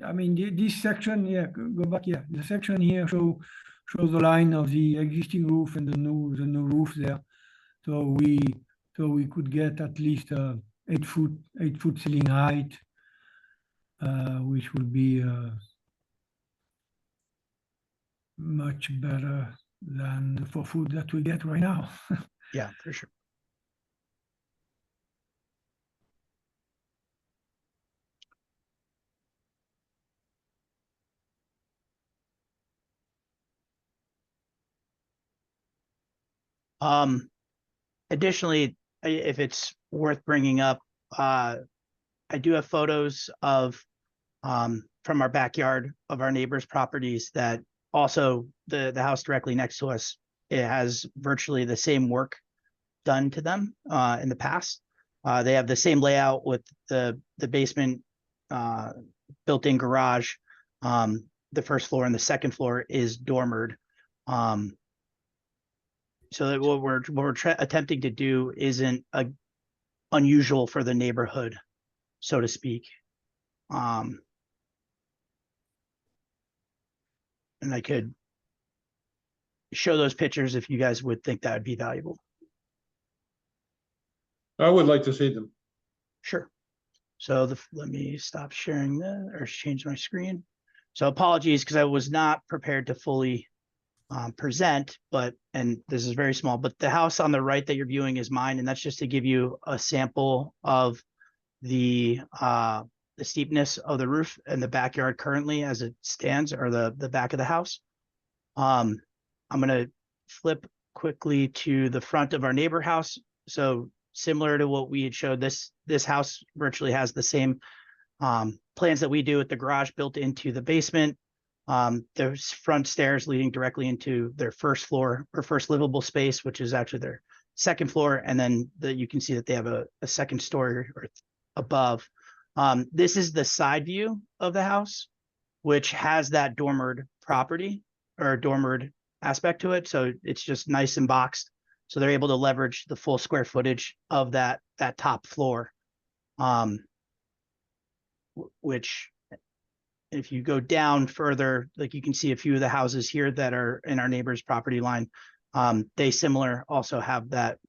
I mean, this section, yeah, go back, yeah, the section here shows the line of the existing roof and the new roof there. So we could get at least 8 foot ceiling height, which would be much better than the 4 foot that we get right now. Yeah, for sure. Additionally, if it's worth bringing up, I do have photos of from our backyard of our neighbors' properties that also the house directly next to us, it has virtually the same work done to them in the past. They have the same layout with the basement built-in garage. The first floor and the second floor is dormered. So that what we're attempting to do isn't unusual for the neighborhood, so to speak. And I could show those pictures if you guys would think that would be valuable. I would like to see them. Sure. So let me stop sharing that or change my screen. So apologies because I was not prepared to fully present, and this is very small, but the house on the right that you're viewing is mine, and that's just to give you a sample of the steepness of the roof and the backyard currently as it stands, or the back of the house. I'm gonna flip quickly to the front of our neighbor house. So similar to what we had showed, this house virtually has the same plans that we do with the garage built into the basement. There's front stairs leading directly into their first floor or first livable space, which is actually their second floor. And then you can see that they have a second story or above. This is the side view of the house, which has that dormered property or dormered aspect to it. So it's just nice and boxed. So they're able to leverage the full square footage of that top floor, which if you go down further, like you can see a few of the houses here that are in our neighbor's property line. They also have that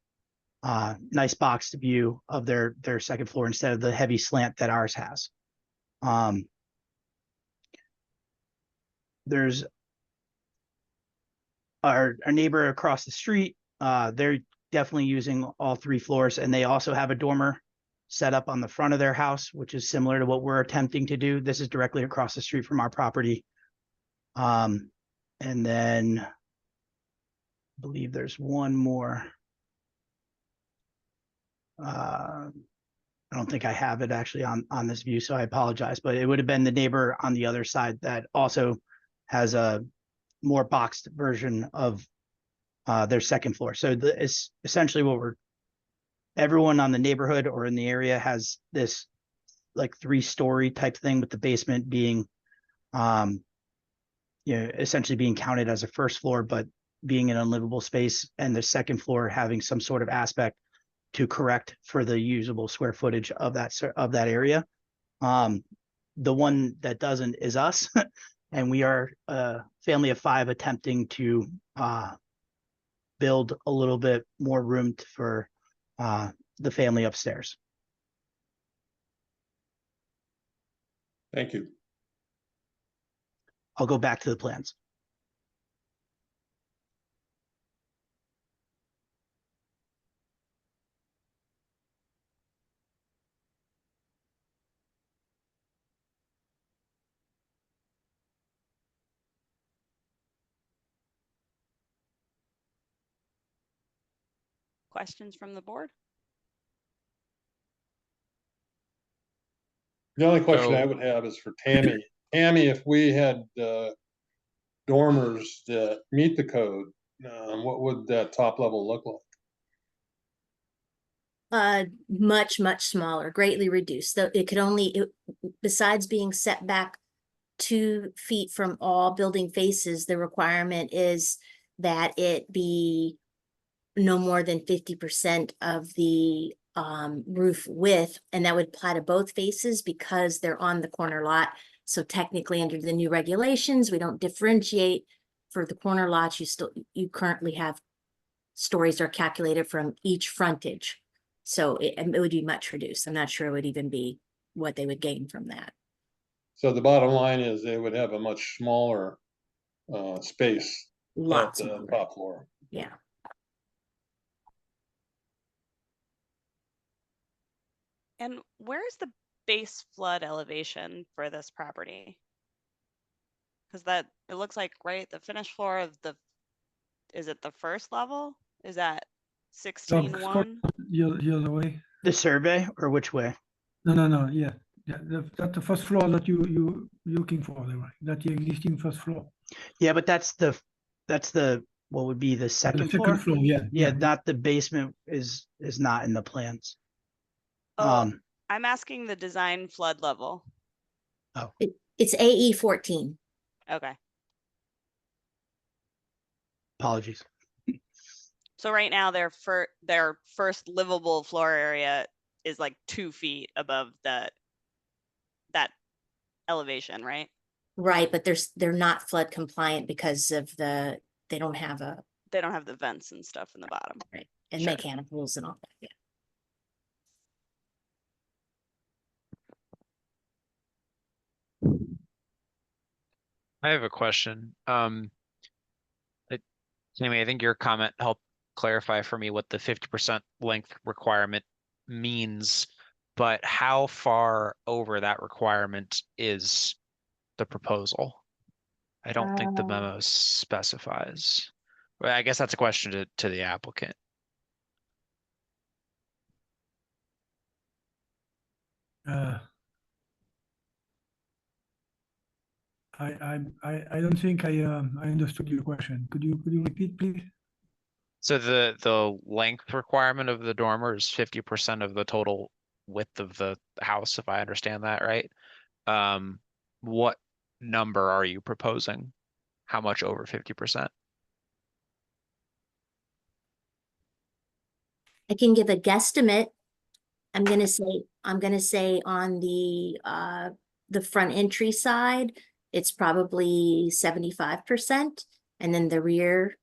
nice boxed view of their second floor instead of the heavy slant that ours has. There's our neighbor across the street. They're definitely using all 3 floors, and they also have a dormer set up on the front of their house, which is similar to what we're attempting to do. This is directly across the street from our property. And then I believe there's one more. I don't think I have it actually on this view, so I apologize, but it would have been the neighbor on the other side that also has a more boxed version of their second floor. So it's essentially what everyone on the neighborhood or in the area has this like 3-story type thing, with the basement being, essentially being counted as a first floor, but being an unlivable space, and the second floor having some sort of aspect to correct for the usable square footage of that area. The one that doesn't is us, and we are a family of 5 attempting to build a little bit more room for the family upstairs. Thank you. I'll go back to the plans. Questions from the board? The only question I So- would have is for Tammy. Tammy, if we had dormers that meet the code, what would that top level look like? Much, much smaller, greatly reduced, though it could only, besides being set back 2 feet from all building faces, the requirement is that it be no more than 50% of the roof width, and that would apply to both faces because they're on the corner lot. So technically, under the new regulations, we don't differentiate for the corner lots. You currently have stories are calculated from each frontage. So it would be much reduced. I'm not sure it would even be what they would gain from that. So the bottom line is they would have a much smaller space at Lots the smaller. top floor. Yeah. And where's the base flood elevation for this property? Because that, it looks like, right, the finished floor of the, is it the first level? Is that So, 16.1? the other way. The survey or which way? No, yeah. Yeah, that's the first floor that you looking for, right? That's the existing first floor. Yeah, but that's the what would be the The second second floor? floor, yeah. Yeah, not the basement is not in the plans. Oh, I'm asking the design flood level. It's AE 14. Okay. Apologies. So right now their first livable floor area is like 2 feet above that elevation, right? Right, but they're not flood compliant because of they don't have They don't have the vents and stuff in the bottom. right, and Sure. mechanicals and all that, yeah. I have a question. Tammy, I think your comment helped clarify for me what the 50% length requirement means, but how far over that requirement is the proposal? I don't think the memo specifies. Well, I guess that's a question to the applicant. I don't think I understood your question. Could you repeat, please? So the length requirement of the dormer is 50% of the total width of the house, if I understand that right. What number are you proposing? How much over 50%? I can give a guesstimate. I'm gonna say on the front entry side, it's probably 75%, and then the rear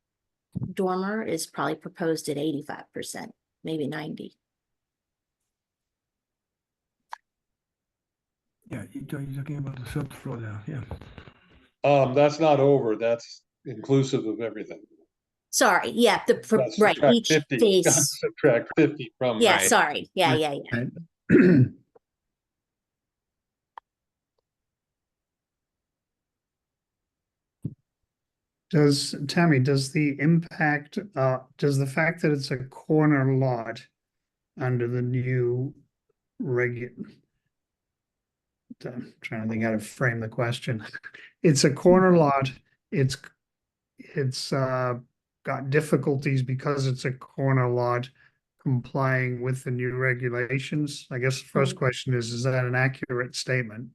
dormer is probably proposed at 85%, maybe 90. Yeah, you're talking about the third floor there, yeah. That's not over, that's inclusive of everything. Sorry, yeah, Gotta right, subtract each 50, gotta face. subtract 50 from. Yeah, Right. sorry, yeah, Right. yeah, yeah. Right. Tammy, does the fact that it's a corner lot under the new I'm trying to think how to frame the question. It's a corner lot, it's got difficulties because it's a corner lot complying with the new regulations? I guess the first question is that an accurate statement?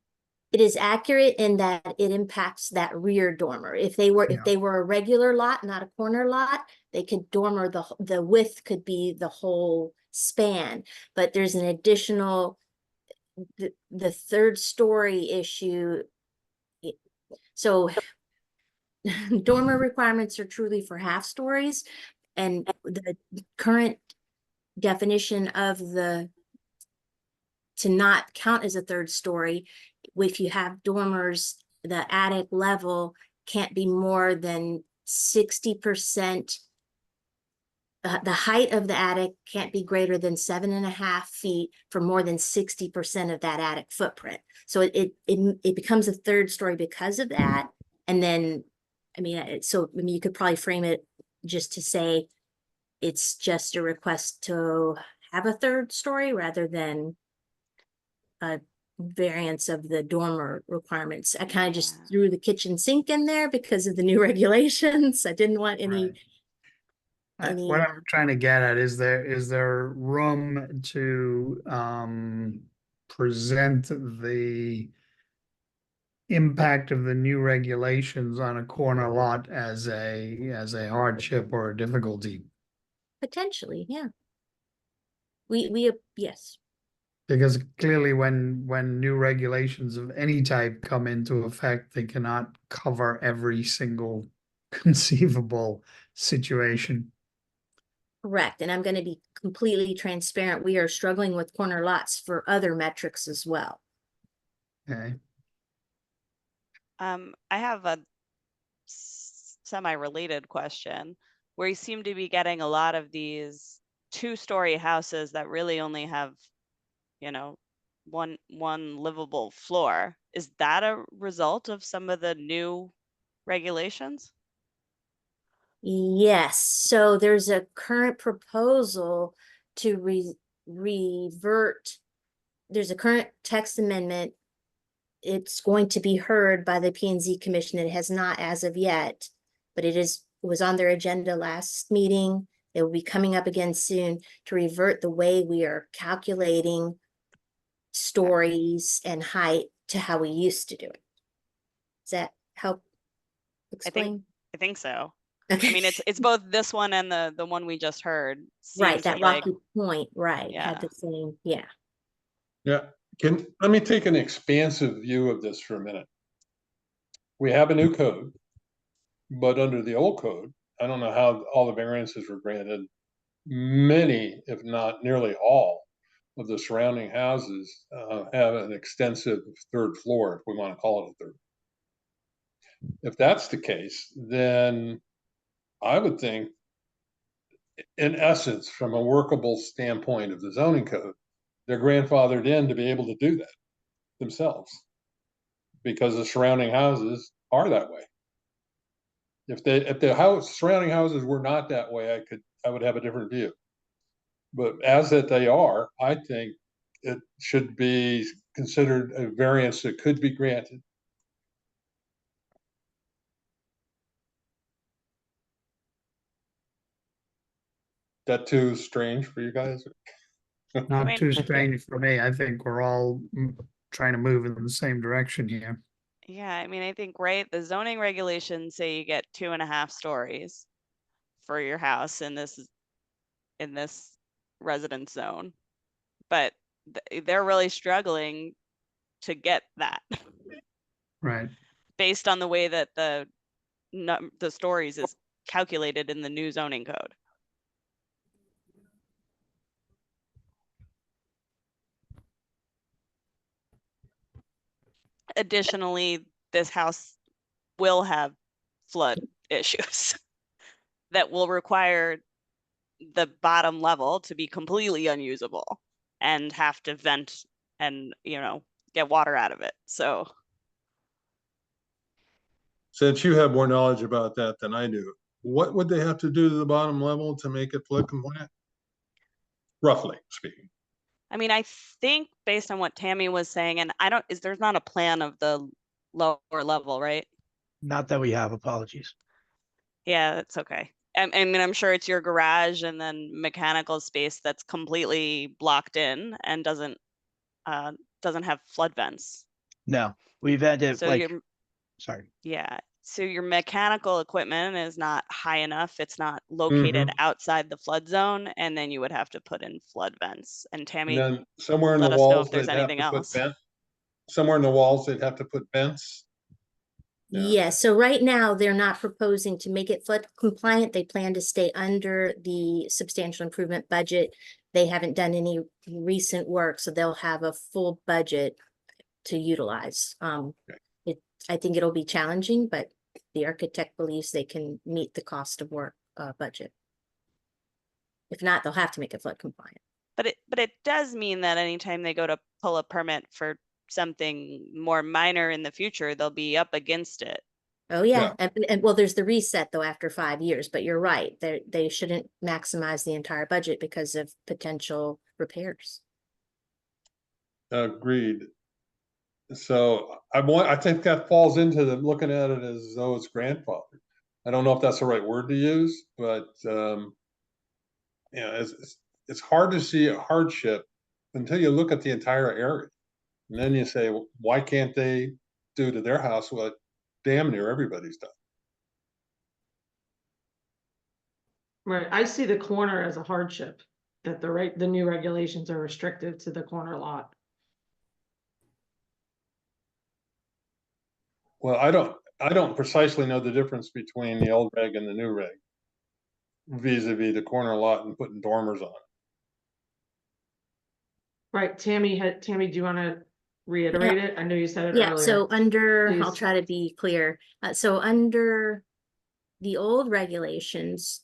It is accurate in that it impacts that rear dormer. If they were a regular lot, not a corner lot, they could dormer the width could be the whole span. But there's an additional the third story issue. So dormer requirements are truly for half stories, and the current definition of to not count as a third story, if you have dormers, the attic level can't be more than 60%. The height of the attic can't be greater than 7.5 feet for more than 60% of that attic footprint. So it becomes a third story because of that. And then, I mean, you could probably frame it just to say it's just a request to have a third story rather than variance of the dormer requirements. I kind of just Yeah. threw the kitchen sink in there because of the new regulations. I didn't want any, What I'm trying to get at, is there room to present the impact of the new regulations on a corner lot as a hardship or a difficulty? potentially, yeah. Yes, Because clearly when new regulations of any type come into effect, they cannot cover every single conceivable situation. correct. And I'm going to be completely transparent. We are struggling with corner lots for other metrics as well. Okay, I have a semi-related question. Where you seem to be getting a lot of these 2-story houses that really only have, you know, one livable floor. Is that a result of some of the new regulations? Yes, so there's a current proposal to revert. There's a current text amendment. It's going to be heard by the P and Z Commission. It has not as of yet, but it was on their agenda last meeting. It will be coming up again soon to revert the way we are calculating stories and height to how we used to do it. Does that help explain? I think so. Okay. I mean, it's both this one and the one we just heard. Right, seems that like, Rocky Point, right, Yeah. had the same, yeah. Yeah, let me take an expansive view of this for a minute. We have a new code, but under the old code, I don't know how all the variances were granted. Many, if not nearly all, of the surrounding houses have an extensive third floor, if we want to call it a third. If that's the case, then I would think, in essence, from a workable standpoint of the zoning code, they're grandfathered in to be able to do that themselves, because the surrounding houses are that way. If the surrounding houses were not that way, I would have a different view. But as that they are, I think it should be considered a variance that could be granted. That too strange for you guys? not mean- too strange for me. I think we're all trying to move in the same direction here. Yeah, I mean, I think, right, the zoning regulations say you get 2.5 stories for your house in this residence zone. But they're really struggling to get that Right. based on the way that the stories is calculated in the new zoning code. Additionally, this house will have flood issues that will require the bottom level to be completely unusable and have to vent and, get water out of it. So Since you have more knowledge about that than I do, what would they have to do to the bottom level to make it flood compliant? Roughly speaking. I mean, I think based on what Tammy was saying, and there's not a plan of the lower level, right? Not that we have, apologies. Yeah, that's okay. I mean, I'm sure it's your garage and then mechanical space that's completely blocked in and doesn't have flood vents. No, we've had to So sorry. yeah, so your mechanical equipment is not high enough. It's not located outside the flood zone, and then you would have to put in flood vents. And And Tammy, then somewhere in let the us know walls, if there's they'd have anything to put else. somewhere in the walls, they'd have to put vents. Yeah. Yeah, so right now, they're not proposing to make it flood compliant. They plan to stay under the substantial improvement budget. They haven't done any recent work, so they'll have a full budget to utilize. I think it'll be challenging, but the architect believes they can meet the cost of work budget. If not, they'll have to make it flood compliant. But it does mean that anytime they go to pull a permit for something more minor in the future, they'll be up against it. Oh, yeah. And well, there's the reset though after 5 years, but you're right. They shouldn't maximize the entire budget because of potential repairs. Agreed. So I think that falls into the, looking at it as though it's grandfathered. I don't know if that's the right word to use, but, it's hard to see a hardship until you look at the entire area. And then you say, well, why can't they do to their house what damn near everybody's done? Right, I see the corner as a hardship, that the new regulations are restrictive to the corner lot. Well, I don't precisely know the difference between the old reg and the new reg vis-a-vis the corner lot and putting dormers on. Right, Tammy, do you wanna reiterate it? I know you said it Yeah, earlier. so I'll Please. try to be clear. So under the old regulations,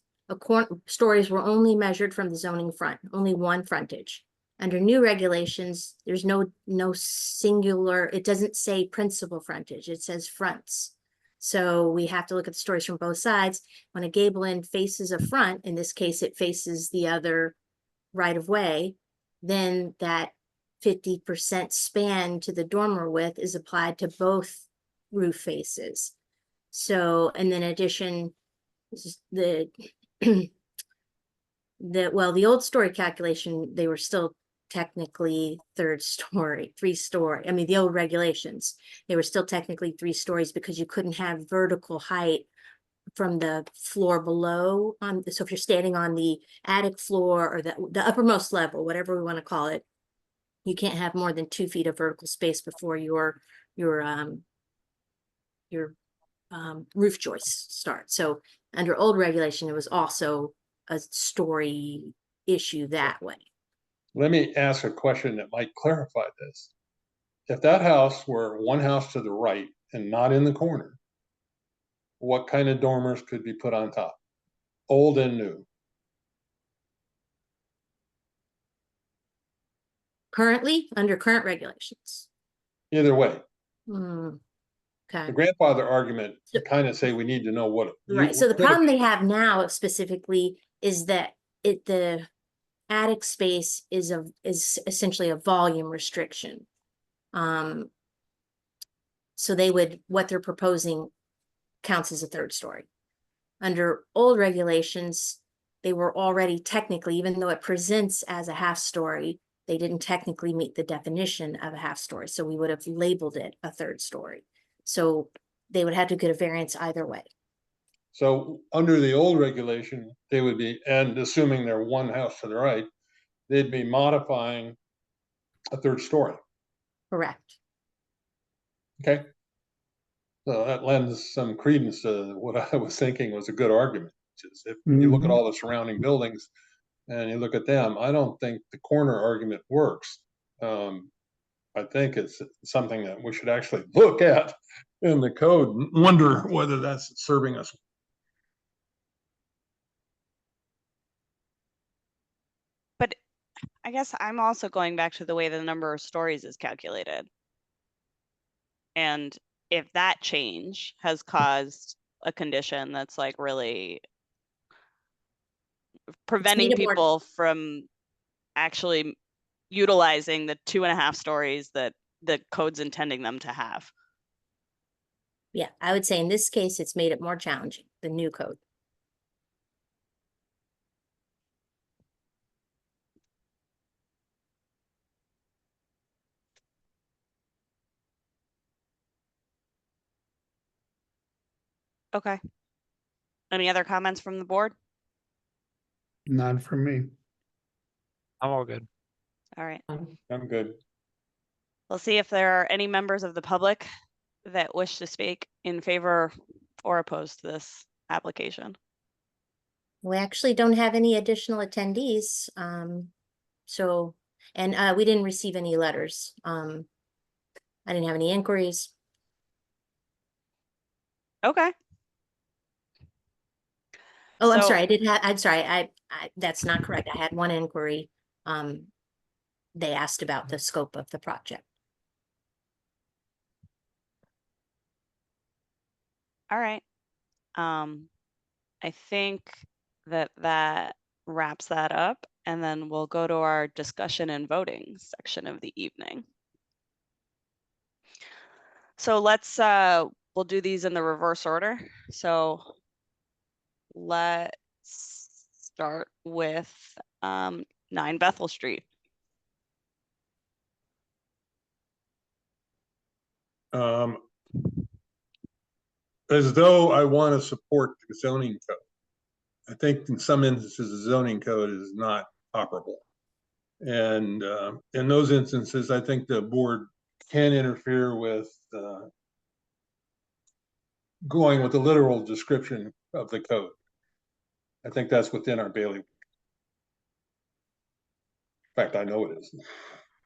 stories were only measured from the zoning front, only one frontage. Under new regulations, there's no singular, it doesn't say principal frontage, it says fronts. So we have to look at the stories from both sides. When a gable end faces a front, in this case, it faces the other right of way, then that 50% span to the dormer width is applied to both roof faces. So, and then addition, the the old story calculation, they were still technically third story, 3-story. I mean, the old regulations, they were still technically 3 stories because you couldn't have vertical height from the floor below. So if you're standing on the attic floor or the uppermost level, whatever we want to call it, you can't have more than 2 feet of vertical space before your roof joists start. So under old regulation, it was also a story issue that way. Let me ask a question that might clarify this. If that house were one house to the right and not in the corner, what kind of dormers could be put on top? Old and new. Currently, under current regulations. Either way, Hmm, the okay, grandfather argument So- kind of say we need to know what. right. So the problem they have now specifically is that the attic space is essentially a volume restriction. So what they're proposing counts as a 3rd story. Under old regulations, they were already technically, even though it presents as a 1/2 story, they didn't technically meet the definition of a 1/2 story. So we would have labeled it a 3rd story. So they would have to get a variance either way. So under the old regulation, they would be, and assuming they're one house to the right, they'd be modifying a 3rd story. Correct. Okay. So that lends some credence to what I was thinking was a good argument. Which is if you look at all the surrounding buildings and you look at them, I don't think the corner argument works. I think it's something that we should actually look at in the code and wonder whether that's serving us. But I guess I'm also going back to the way the number of stories is calculated. And if that change has caused a condition that's like really preventing it more- people from actually utilizing the 2.5 stories that the code's intending them to have. Yeah, I would say in this case, it's made it more challenging, the new code. Okay. Any other comments from the board? Not for me. I'm all good. All right. I'm good. We'll see if there are any members of the public that wish to speak in favor or opposed to this application. We actually don't have any additional attendees. So, and we didn't receive any letters. I didn't have any inquiries. Okay. Oh, I'm So- sorry, I'm sorry, I that's not correct. I had one inquiry. They asked about the scope of the project. All right. I think that wraps that up, and then we'll go to our discussion and voting section of the evening. So let's, we'll do these in the reverse order. So let's start with 9 Bethel Street. As though I want to support the zoning code. I think in some instances, the zoning code is not operable. And in those instances, I think the board can interfere with going with the literal description of the code. I think that's within our bailiwick. In fact, I know it is.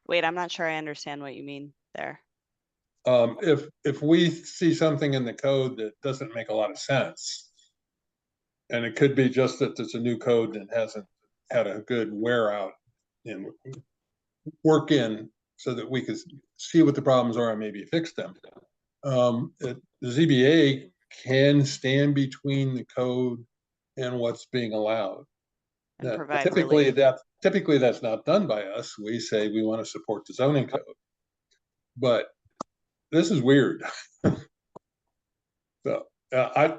Wait, I'm not sure I understand what you mean there. If we see something in the code that doesn't make a lot of sense, and it could be just that there's a new code that hasn't had a good wear out and work in so that we could see what the problems are and maybe fix them. The ZBA can stand between the code and what's being allowed. And Now, provide typically relief. that's not done by us. We say we want to support the zoning code. But this is weird. So I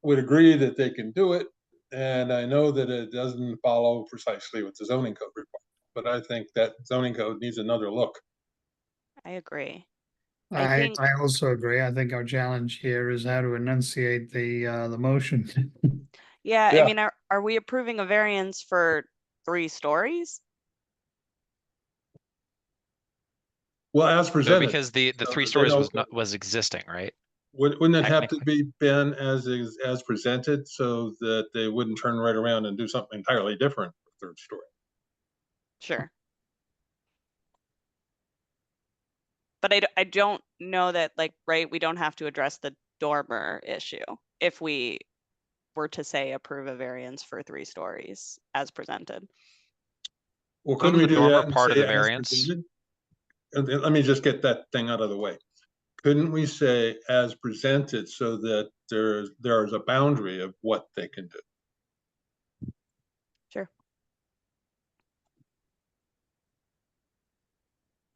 would agree that they can do it. And I know that it doesn't follow precisely what the zoning code requires, but I think that zoning code needs another look. I agree. I think- I also agree. I think our challenge here is how to enunciate the motion. Yeah, I Yeah. mean, are we approving a variance for 3 stories? Well, as No, presented. because the so 3 that they stories don't- was existing, right? Wouldn't it have to Technically. be been as presented so that they wouldn't turn right around and do something entirely different for third story? Sure. But I don't know that, like, right, we don't have to address the dormer issue if we were to say approve a variance for 3 stories as presented. Well, couldn't we Wasn't the do dormer that and part of say the as variance? presented? Let me just get that thing out of the way. Couldn't we say as presented so that there's a boundary of what they can do? Sure.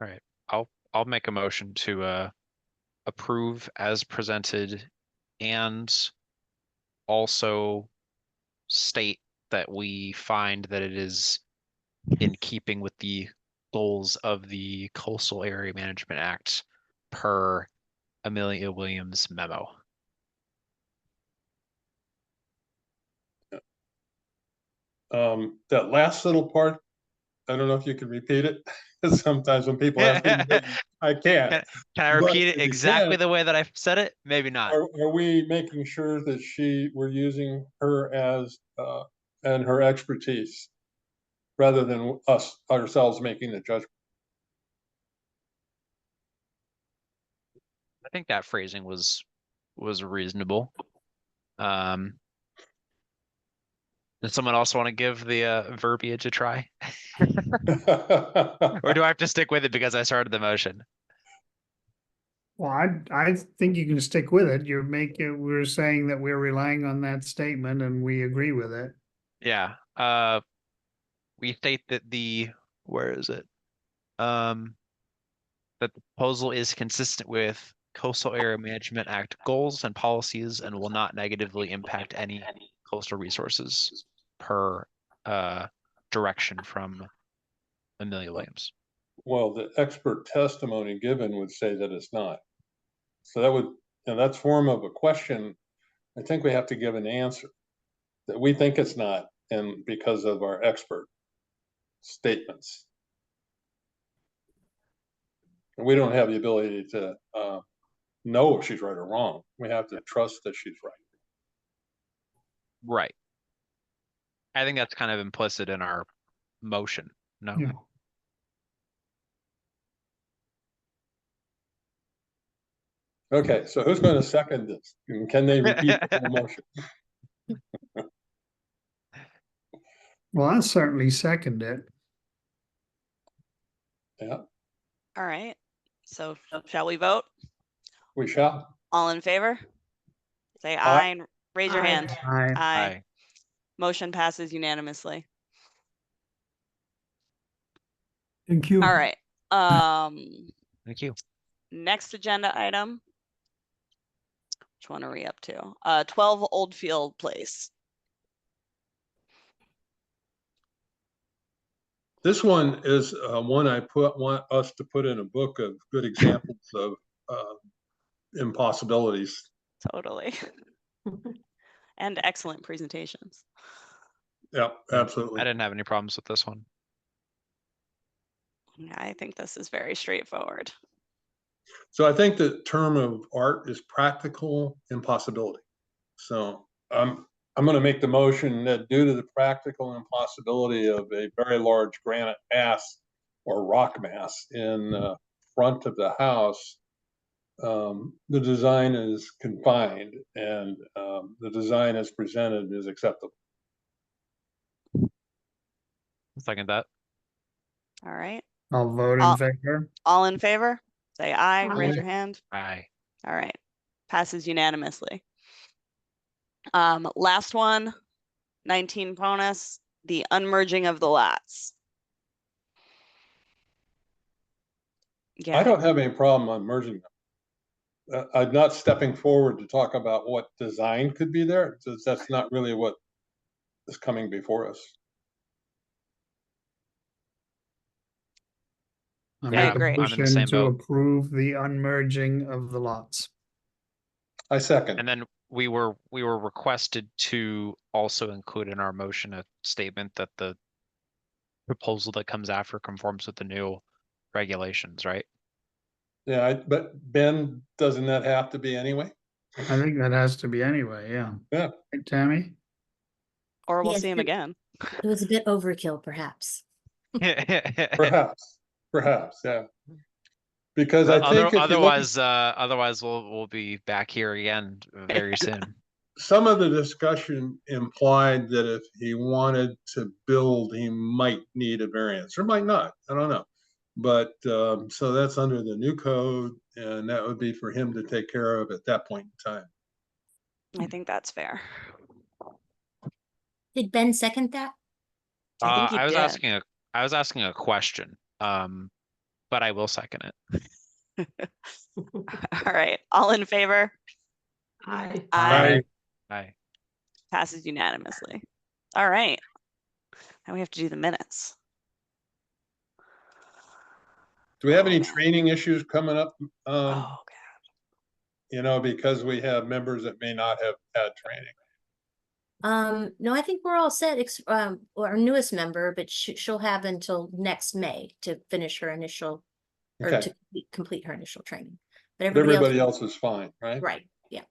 All right, I'll make a motion to approve as presented and also state that we find that it is in keeping with the goals of the Coastal Area Management Act per Amelia Williams memo. That last little part, I don't know if you can repeat it. Sometimes when people ask me, I can't. Can I But repeat it if you exactly can- the way that I said it? Maybe not. Are we making sure that we're using her as, and her expertise rather than us ourselves making the judgment? I think that phrasing was reasonable. Does someone else want to give the verbiage a try? Or do I have to stick with it because I started the motion? Well, I think you can stick with it. We're saying that we're relying on that statement and we agree with it. Yeah, we state that where is it? That the proposal is consistent with Coastal Area Management Act goals and policies and will not negatively impact any coastal resources per direction from Amelia Williams. Well, the expert testimony given would say that it's not. So that would, that's form of a question. I think we have to give an answer that we think it's not, and because of our expert statements. And we don't have the ability to know if she's right or wrong. We have to trust that she's right. Right. I think that's kind of implicit in our motion. No. Yeah. Okay, so who's going to second this? And can they repeat the whole motion? Well, I certainly second it. Yeah, All right. So shall we vote? we shall. All in favor? Say Aye. aye and raise your Aye. hand. I Aye. Motion passes unanimously. Thank you. All right. Thank you. next agenda item. Which one are we up to? 12 Oldfield Place. This one is one I want us to put in a book of good examples of impossibilities. Totally. And excellent presentations. Yeah, I absolutely. didn't have any problems with this one. I think this is very straightforward. So I think the term of art is practical impossibility. So I'm going to make the motion that due to the practical impossibility of a very large granite mass or rock mass in front of the house, the design is confined and the design as presented is acceptable. Second that. All right. I'll vote I'll- in favor. All in favor? Say aye, raise Aye. your hand. Aye. All right. Passes unanimously. Last one, 19 Ponus, the unmerging of the lots. I Yeah, don't have any problem on merging them. I'm not stepping forward to talk about what design could be there. That's not really what is coming before us. I I make a agree. I'm in the motion same to boat. approve the unmerging of the lots. I second. And then we were requested to also include in our motion a statement that the proposal that comes after conforms with the new regulations, right? Yeah, but Ben, doesn't that have to be anyway? I think that has to be anyway, yeah. Yeah. Right, Tammy? or we'll Yes, see him again. It was a bit overkill, perhaps. Perhaps, yeah. Because I think if you look at Otherwise we'll be back here again very soon. some of the discussion implied that if he wanted to build, he might need a variance or might not. I don't know. But so that's under the new code, and that would be for him to take care of at that point in time. I think that's fair. Did Ben second that? I think you I was did. asking a question, but I will second it. All right, all in favor? Aye. Aye. Aye. Passes unanimously. All right. Now we have to do the minutes. Do we have any Oh, man. training issues coming up? Oh, You know, because we have members that may not have had training. No, I think we're all set, our newest member, but she'll have until next May to finish her initial, or Okay. to complete her initial training. But everybody else is fine, right? Right, yeah.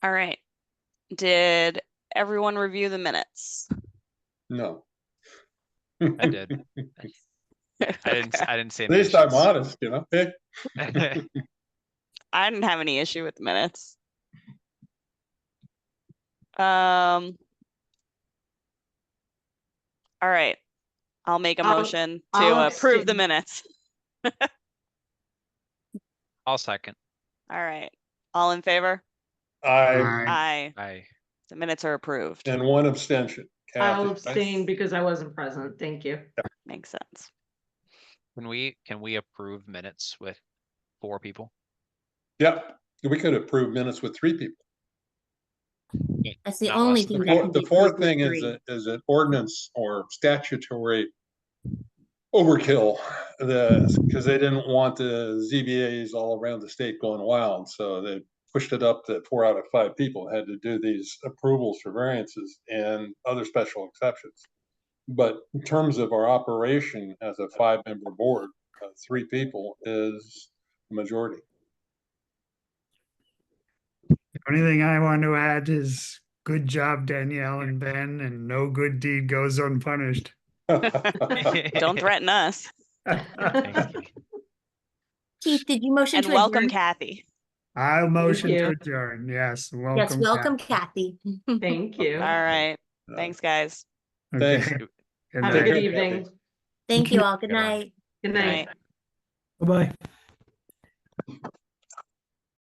all right. Did everyone review the minutes? No. I did. I didn't see At any least I'm issues. honest, you know? Hey, I didn't have any issue with the minutes. All right. I'll make a I'll- motion I'll to approve the abstain. minutes. I'll second. All right. All in favor? I, Aye. Aye. The minutes are approved. and one abstention. I'll Kathy, right? abstain because I wasn't present. Thank you. Makes sense. Can we approve minutes with 4 people? Yep, we could approve minutes with 3 people. That's the Not only less than thing three. that can be The fourth approved with thing three. is an ordinance or statutory overkill, because they didn't want the ZBAs all around the state going wild, so they pushed it up that 4 out of 5 people had to do these approvals for variances and other special exceptions. But in terms of our operation as a 5-member board, 3 people is the majority. The only thing I want to add is good job, Danielle and Ben, and no good deed goes unpunished. Don't threaten us. Thank you. Keith, did you motion And to welcome adjourn? Kathy. I'll motion to you. adjourn, yes, Yes, welcome Kathy. Kathy. Thank you. All right. Thanks, guys. Thanks. Okay. Good Have a night. good Take care, evening. Kathy. Thank you all. Good Good one. night. Good Good night. night. Bye-bye.